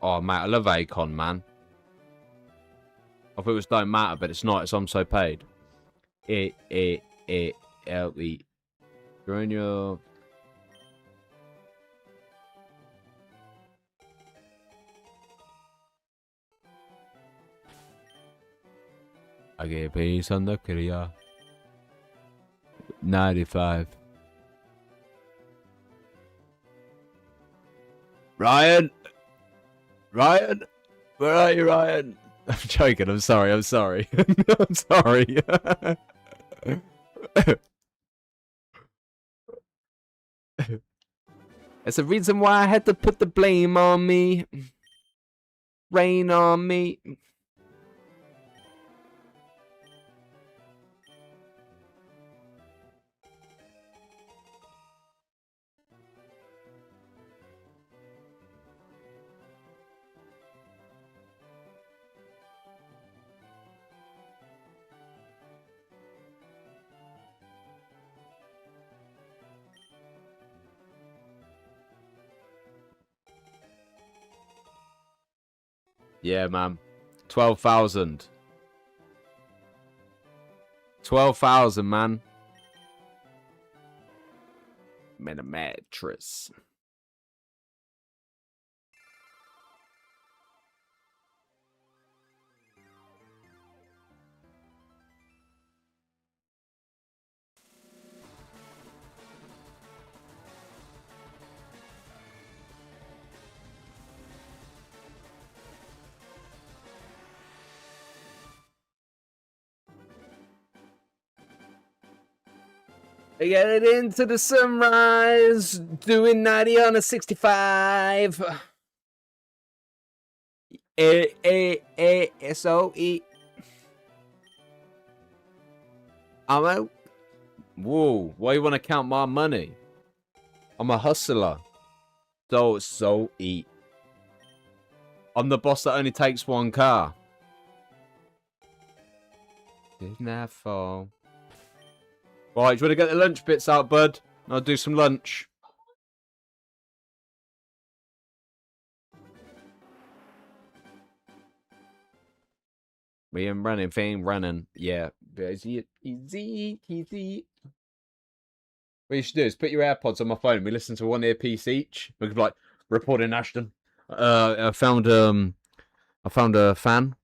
Oh, mate, I love Akon, man. I thought it was don't matter, but it's not. It's I'm so paid. L-E. Join your... I get peace on the Korea. 95. Ryan! Ryan! Where are you, Ryan? I'm joking. I'm sorry. I'm sorry. I'm sorry. That's the reason why I had to put the blame on me. Rain on me. Yeah, man. 12,000. 12,000, man. I'm in a mattress. I get it into the sunrise, doing 90 on a 65. A-A-A-S-O-E. I'm out. Whoa, why you want to count my money? I'm a hustler. So eat. I'm the boss that only takes one car. Didn't that fall? Right, do you want to get the lunch bits out, bud? I'll do some lunch. We am running, thing running. Yeah. Easy. What you should do is put your AirPods on my phone and we listen to one earpiece each. We could be like, reporting Ashton. I found a fan.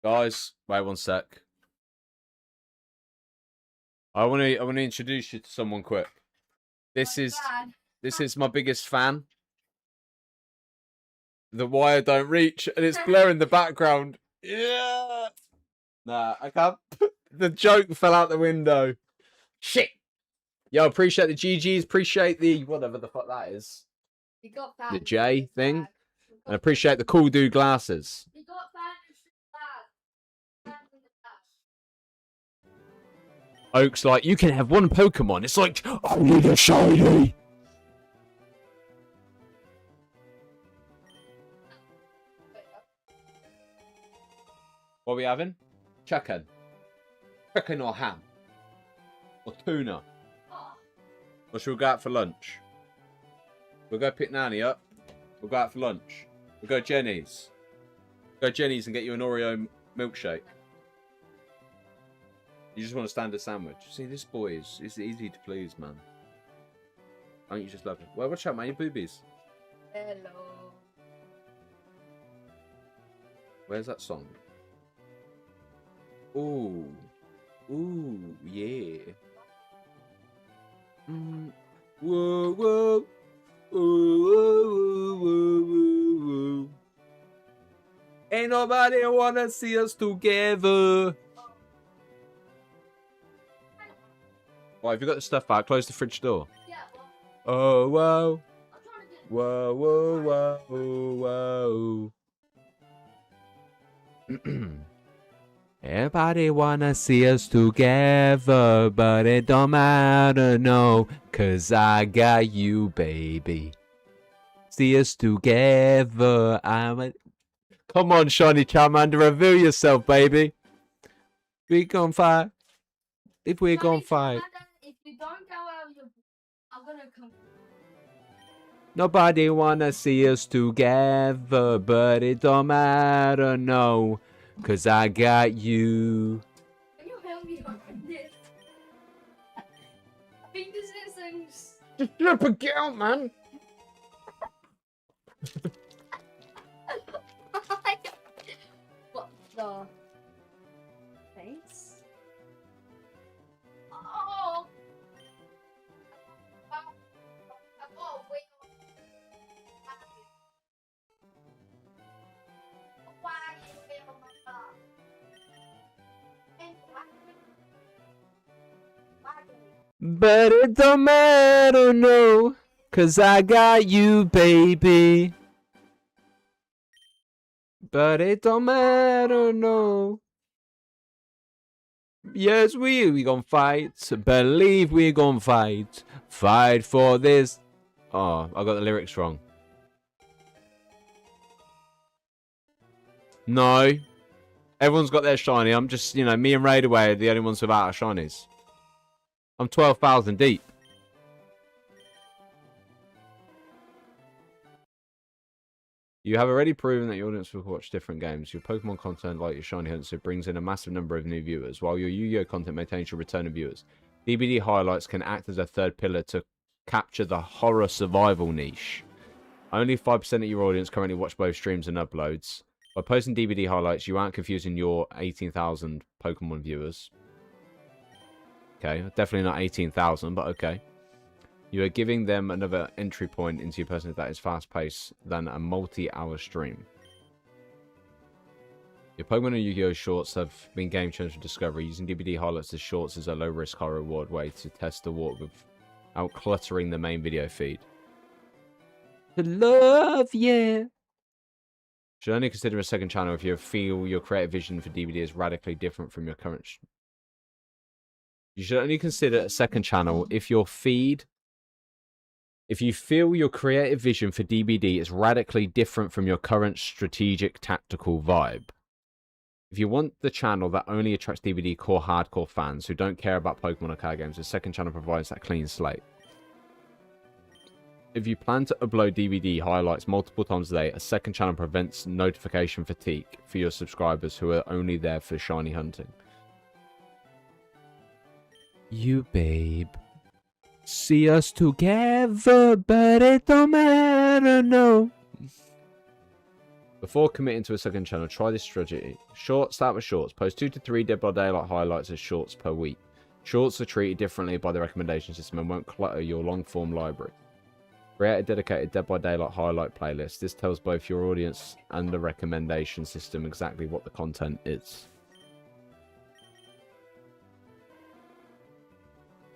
Guys, wait one sec. I want to introduce you to someone quick. This is my biggest fan. The wire don't reach and it's blaring in the background. Yeah. Nah, I can't. The joke fell out the window. Shit. Yo, appreciate the GGs. Appreciate the whatever the fuck that is. You got that. The J thing. And appreciate the cool dude glasses. You got that. Oak's like, you can have one Pokemon. It's like, I need a shiny. What are we having? Chicken. Chicken or ham? Or tuna? Or should we go out for lunch? We'll go pick Nanny up. We'll go out for lunch. We'll go Jenny's. Go Jenny's and get you an Oreo milkshake. You just want a standard sandwich. See, this boy is easy to please, man. Don't you just love him? Well, watch out, man. Your boobies. Hello. Where's that song? Ooh. Ooh, yeah. Whoa, whoa. Ooh, whoa, whoa, whoa, whoa. Ain't nobody wanna see us together. Why, have you got the stuff out? Close the fridge door. Yeah. Oh, whoa. Whoa, whoa, whoa, whoa. Everybody wanna see us together, but it don't matter, no, 'cause I got you, baby. See us together, Come on, Shiny Charmander, reveal yourself, baby. We gon' fight. If we're gon' fight. If you don't go out, I'm gonna come. Nobody wanna see us together, but it don't matter, no. Cause I got you. Can you help me on this? I think this is Just flip a girl, man. what the face? Oh. Oh, wait. Why are you wait on my car? And why? But it don't matter, no. Cause I got you, baby. But it don't matter, no. Yes, we gon' fight. Believe we gon' fight. Fight for this. Oh, I got the lyrics wrong. No. Everyone's got their shiny. I'm just, you know, me and Raidaway are the only ones without our shinies. I'm 12,000 deep. You have already proven that your audience will watch different games. Your Pokemon content, like your Shiny Hunter, brings in a massive number of new viewers, while your Yu-Gi-Oh content maintains your return of viewers. DBD highlights can act as a third pillar to capture the horror survival niche. Only 5% of your audience currently watch both streams and uploads. By posting DBD highlights, you aren't confusing your 18,000 Pokemon viewers. Okay, definitely not 18,000, but okay. You are giving them another entry point into your personality that is fast-paced than a multi-hour stream. Your Pokemon and Yu-Gi-Oh! Shorts have been game-changers for discovery. Using DBD highlights as shorts is a low-risk, high-reward way to test the water without cluttering the main video feed. To love, yeah. Should only consider a second channel if you feel your creative vision for DBD is radically different from your current... You should only consider a second channel if your feed... If you feel your creative vision for DBD is radically different from your current strategic tactical vibe. If you want the channel that only attracts DBD core hardcore fans who don't care about Pokemon or card games, the second channel provides that clean slate. If you plan to upload DBD highlights multiple times a day, a second channel prevents notification fatigue for your subscribers who are only there for shiny hunting. You babe. See us together, but it don't matter, no. Before committing to a second channel, try this strategy. Start with shorts. Post 2 to 3 Dead by Daylight highlights as shorts per week. Shorts are treated differently by the recommendation system and won't clutter your long-form library. Create a dedicated Dead by Daylight highlight playlist. This tells both your audience and the recommendation system exactly what the content is.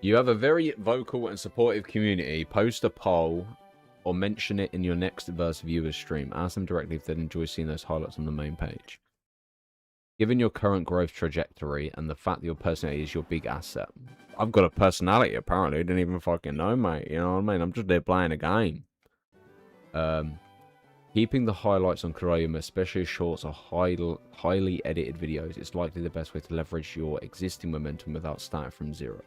You have a very vocal and supportive community. Post a poll or mention it in your next Verse Viewers stream. Ask them directly if they'd enjoy seeing those highlights on the main page. Given your current growth trajectory and the fact that your personality is your big asset. I've got a personality, apparently. I didn't even fucking know, mate. You know what I mean? I'm just there playing a game. Keeping the highlights on Kuraiuma, especially shorts or highly edited videos, is likely the best way to leverage your existing momentum without starting from zero.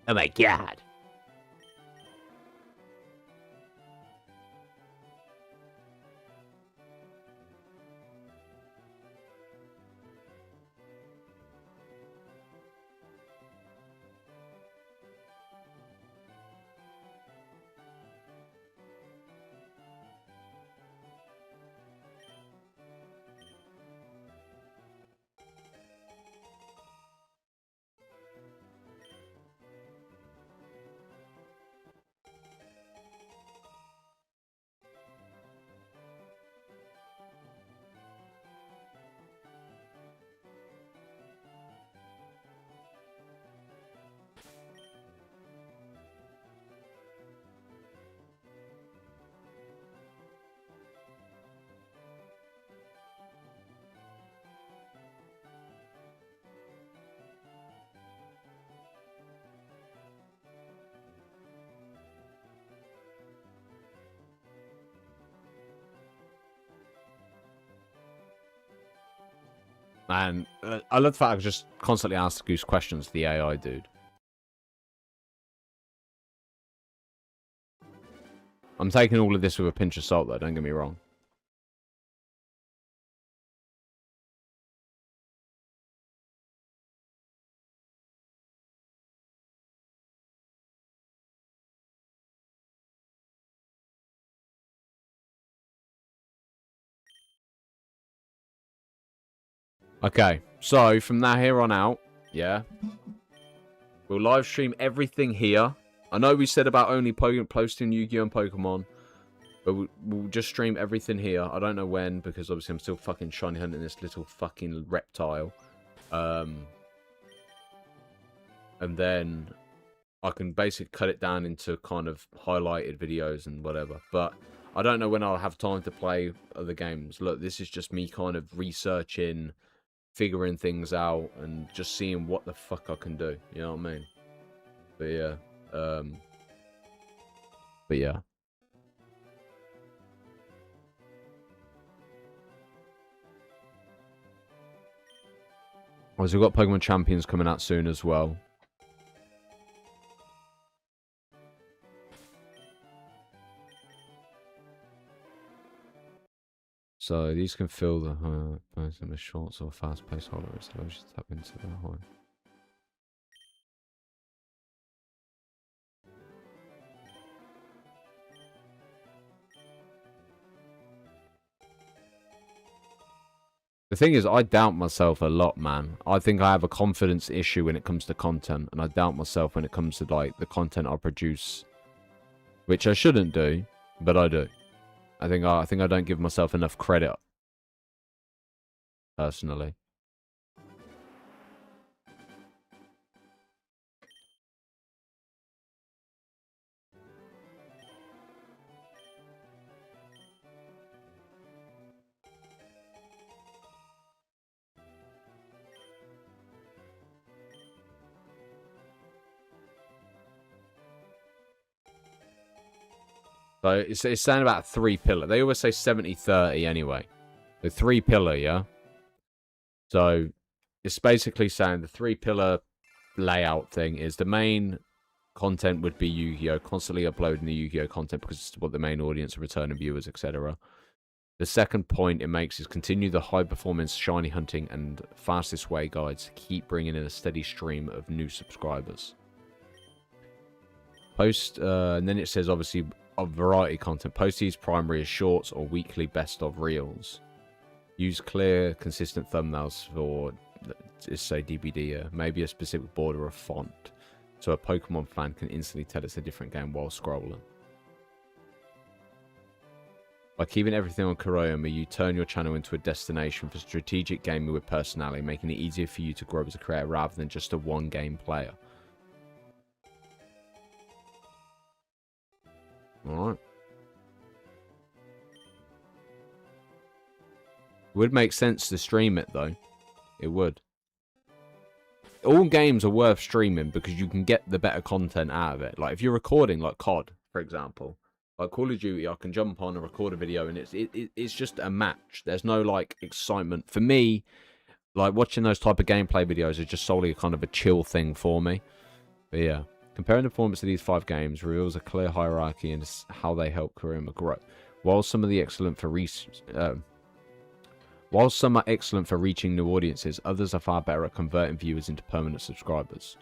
Oh my god. Man, I love the fact I just constantly ask Goose questions to the AI dude. I'm taking all of this with a pinch of salt, though. Don't get me wrong. Okay, so from that here on out, yeah, we'll live stream everything here. I know we said about only posting Yu-Gi-Oh! And Pokemon, but we'll just stream everything here. I don't know when, because obviously I'm still fucking shiny hunting this little fucking reptile. And then I can basically cut it down into kind of highlighted videos and whatever. But I don't know when I'll have time to play other games. Look, this is just me kind of researching, figuring things out, and just seeing what the fuck I can do. You know what I mean? But yeah. But yeah. We've got Pokemon Champions coming out soon as well. So these can fill the both in the shorts or fast-paced hollers. So let's just tap into the high. The thing is, I doubt myself a lot, man. I think I have a confidence issue when it comes to content, and I doubt myself when it comes to like the content I produce, which I shouldn't do, but I do. I think I don't give myself enough credit, personally. So it's saying about 3 pillar. They always say 70-30 anyway. The 3 pillar, yeah? So it's basically saying the 3 pillar layout thing is the main content would be Yu-Gi-Oh! Constantly uploading the Yu-Gi-Oh! Content because it's what the main audience, returning viewers, etc. The second point it makes is continue the high performance shiny hunting and fastest way guides to keep bringing in a steady stream of new subscribers. Post, and then it says obviously of variety content. Post these primary as shorts or weekly best of reels. Use clear, consistent thumbnails for, let's say DBD, maybe a specific border of font, so a Pokemon fan can instantly tell it's a different game while scrolling. By keeping everything on Kuraiuma, you turn your channel into a destination for strategic gaming with personality, making it easier for you to grow as a creator rather than just a one-game player. Alright. It would make sense to stream it, though. It would. All games are worth streaming because you can get the better content out of it. Like, if you're recording, like COD, for example. Like Call of Duty, I can jump on and record a video, and it's just a match. There's no, like, excitement. For me, like, watching those type of gameplay videos is just solely kind of a chill thing for me. But, yeah. Comparing the performance of these 5 games reveals a clear hierarchy in how they help Kuraiuma grow. While some are excellent for reaching new audiences, others are far better at converting viewers into permanent subscribers.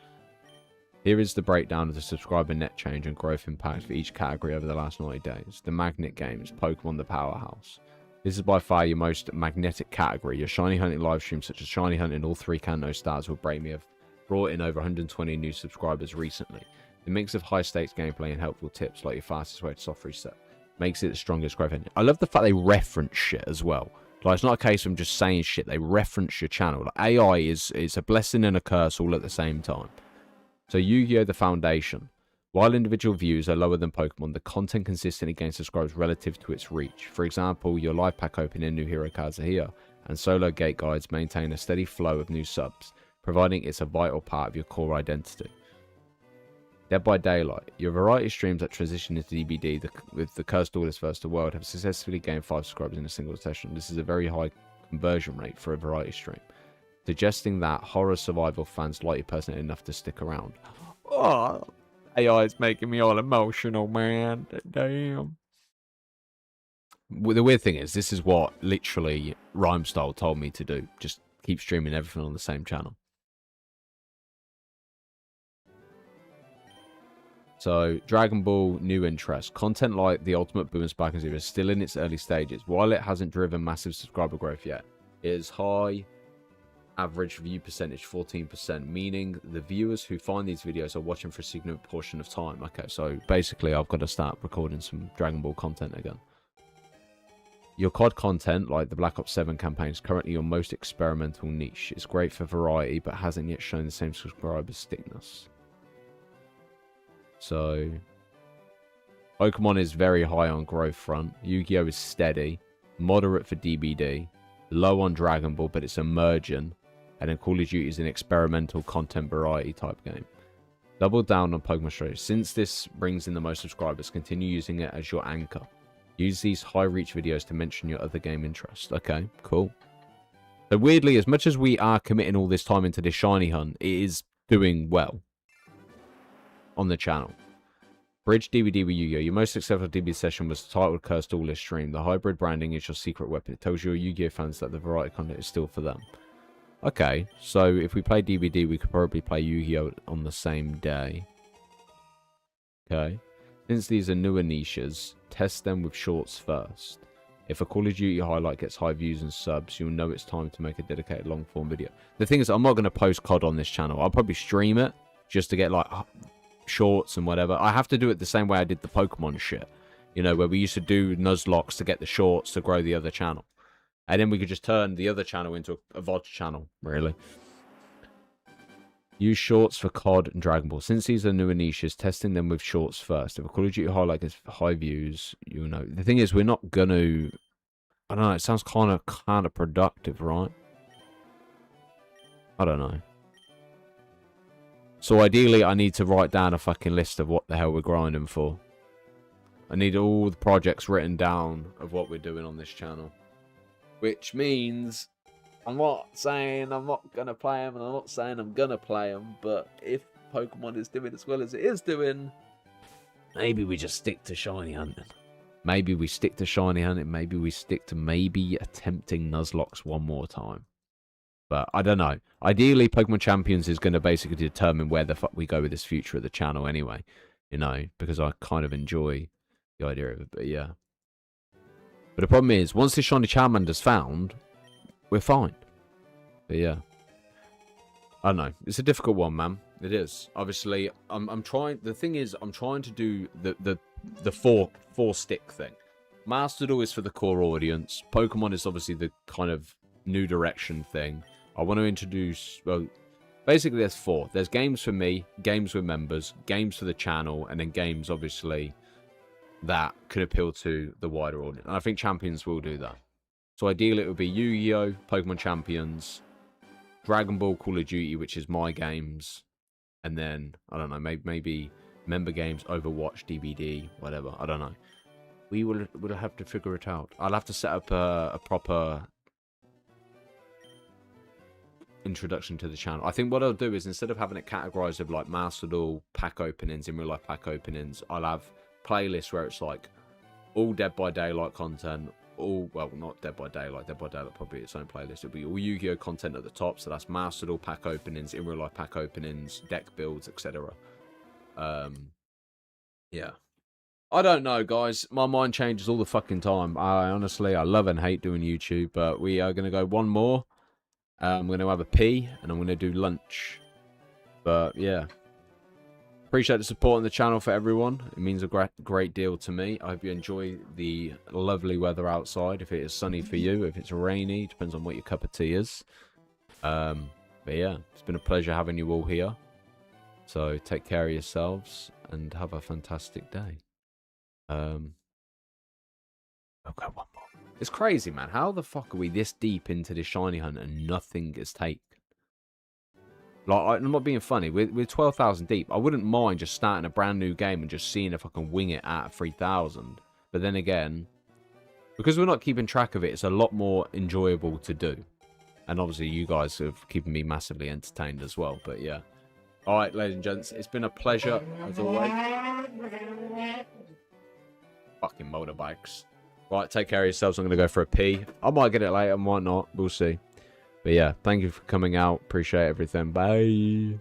Here is the breakdown of the subscriber net change and growth impact for each category over the last 90 days. The Magnet Games, Pokemon the Powerhouse. This is by far your most magnetic category. Your shiny hunting live streams such as shiny hunting all 3 Kanto stars will break me have brought in over 120 new subscribers recently. The mix of high stakes gameplay and helpful tips like your fastest way to soft reset makes it the strongest growth engine. I love the fact they reference shit as well. Like, it's not a case of just saying shit, they reference your channel. Like, AI is a blessing and a curse all at the same time. So Yu-Gi-Oh! The Foundation. While individual views are lower than Pokemon, the content consistently gains subscribers relative to its reach. For example, your live pack opening and new hero cards are here, and solo gate guides maintain a steady flow of new subs, providing it's a vital part of your core identity. Dead by Daylight. Your variety streams that transition into DBD with the Cursed Daughters First to World have successfully gained 5 subscribers in a single session. This is a very high conversion rate for a variety stream, suggesting that horror survival fans like your person enough to stick around. Oh, AI is making me all emotional, man. Damn. The weird thing is, this is what literally Rhymestyle told me to do. Just keep streaming everything on the same channel. So, Dragon Ball, new interest. Content like the Ultimate Boom and Spike and Zero is still in its early stages. While it hasn't driven massive subscriber growth yet, it is high average view percentage, 14%, meaning the viewers who find these videos are watching for a significant portion of time. Okay, so basically I've got to start recording some Dragon Ball content again. Your COD content, like the Black Ops 7 campaign, is currently your most experimental niche. It's great for variety, but hasn't yet shown the same subscriber stickiness. So, Pokemon is very high on growth front. Yu-Gi-Oh! Is steady. Moderate for DBD. Low on Dragon Ball, but it's emerging. And then Call of Duty is an experimental content variety type game. Double down on Pokemon strategy. Since this brings in the most subscribers, continue using it as your anchor. Use these high reach videos to mention your other game interests. Okay, cool. So weirdly, as much as we are committing all this time into this shiny hunt, it is doing well on the channel. Bridge DVD with Yu-Gi-Oh! Your most successful DB session was the titled Cursed Duelist stream. The hybrid branding is your secret weapon. It tells your Yu-Gi-Oh! Fans that the variety content is still for them. Okay, so if we play DVD, we could probably play Yu-Gi-Oh! On the same day. Okay. Since these are newer niches, test them with shorts first. If a Call of Duty highlight gets high views and subs, you'll know it's time to make a dedicated long-form video. The thing is, I'm not going to post COD on this channel. I'll probably stream it just to get, like, shorts and whatever. I have to do it the same way I did the Pokemon shit. You know, where we used to do Nuzlocks to get the shorts to grow the other channel. And then we could just turn the other channel into a VOD channel, really. Use shorts for COD and Dragon Ball. Since these are newer niches, testing them with shorts first. If a Call of Duty highlight gets high views, you'll know. The thing is, we're not going to... I don't know, it sounds kind of productive, right? I don't know. So ideally, I need to write down a fucking list of what the hell we're grinding for. I need all the projects written down of what we're doing on this channel. Which means, I'm not saying I'm not going to play them, and I'm not saying I'm going to play them, but if Pokemon is doing as well as it is doing, maybe we just stick to shiny hunting. Maybe we stick to shiny hunting, maybe we stick to maybe attempting Nuzlocks one more time. But I don't know. Ideally, Pokemon Champions is going to basically determine where the fuck we go with this future of the channel anyway. You know, because I kind of enjoy the idea of it, but yeah. But the problem is, once this shiny Charmander's found, we're fine. But yeah. I don't know. It's a difficult one, man. It is. Obviously, I'm trying... The thing is, I'm trying to do the four stick thing. Master Duel is for the core audience. Pokemon is obviously the kind of new direction thing. I want to introduce... Well, basically there's four. There's games for me, games with members, games for the channel, and then games, obviously, that could appeal to the wider audience. And I think Champions will do that. So ideally it would be Yu-Gi-Oh!, Pokemon Champions, Dragon Ball, Call of Duty, which is my games, and then, I don't know, maybe member games, Overwatch, DBD, whatever. I don't know. We'll have to figure it out. I'll have to set up a proper introduction to the channel. I think what I'll do is, instead of having it categorized of like Master Duel, pack openings, in real life pack openings, I'll have playlists where it's like all Dead by Daylight content, all, well, not Dead by Daylight probably its own playlist. It'll be all Yu-Gi-Oh! Content at the top, so that's Master Duel pack openings, in real life pack openings, deck builds, etc. Yeah. I don't know, guys. My mind changes all the fucking time. I love and hate doing YouTube, but we are going to go one more. I'm going to have a pee, and I'm going to do lunch. But, yeah. Appreciate the support on the channel for everyone. It means a great deal to me. I hope you enjoy the lovely weather outside. If it is sunny for you, if it's rainy, depends on what your cup of tea is. But yeah, it's been a pleasure having you all here. So take care of yourselves and have a fantastic day. Okay, one more. It's crazy, man. How the fuck are we this deep into this shiny hunt and nothing is taken? Like, I'm not being funny. We're 12,000 deep. I wouldn't mind just starting a brand new game and just seeing if I can wing it at 3,000. But then again, because we're not keeping track of it, it's a lot more enjoyable to do. And obviously, you guys have keeping me massively entertained as well. But yeah. All right, ladies and gents, it's been a pleasure as always. Fucking motorbikes. Right, take care of yourselves. I'm going to go for a pee. I might get it later, might not. We'll see. But yeah, thank you for coming out. Appreciate everything. Bye.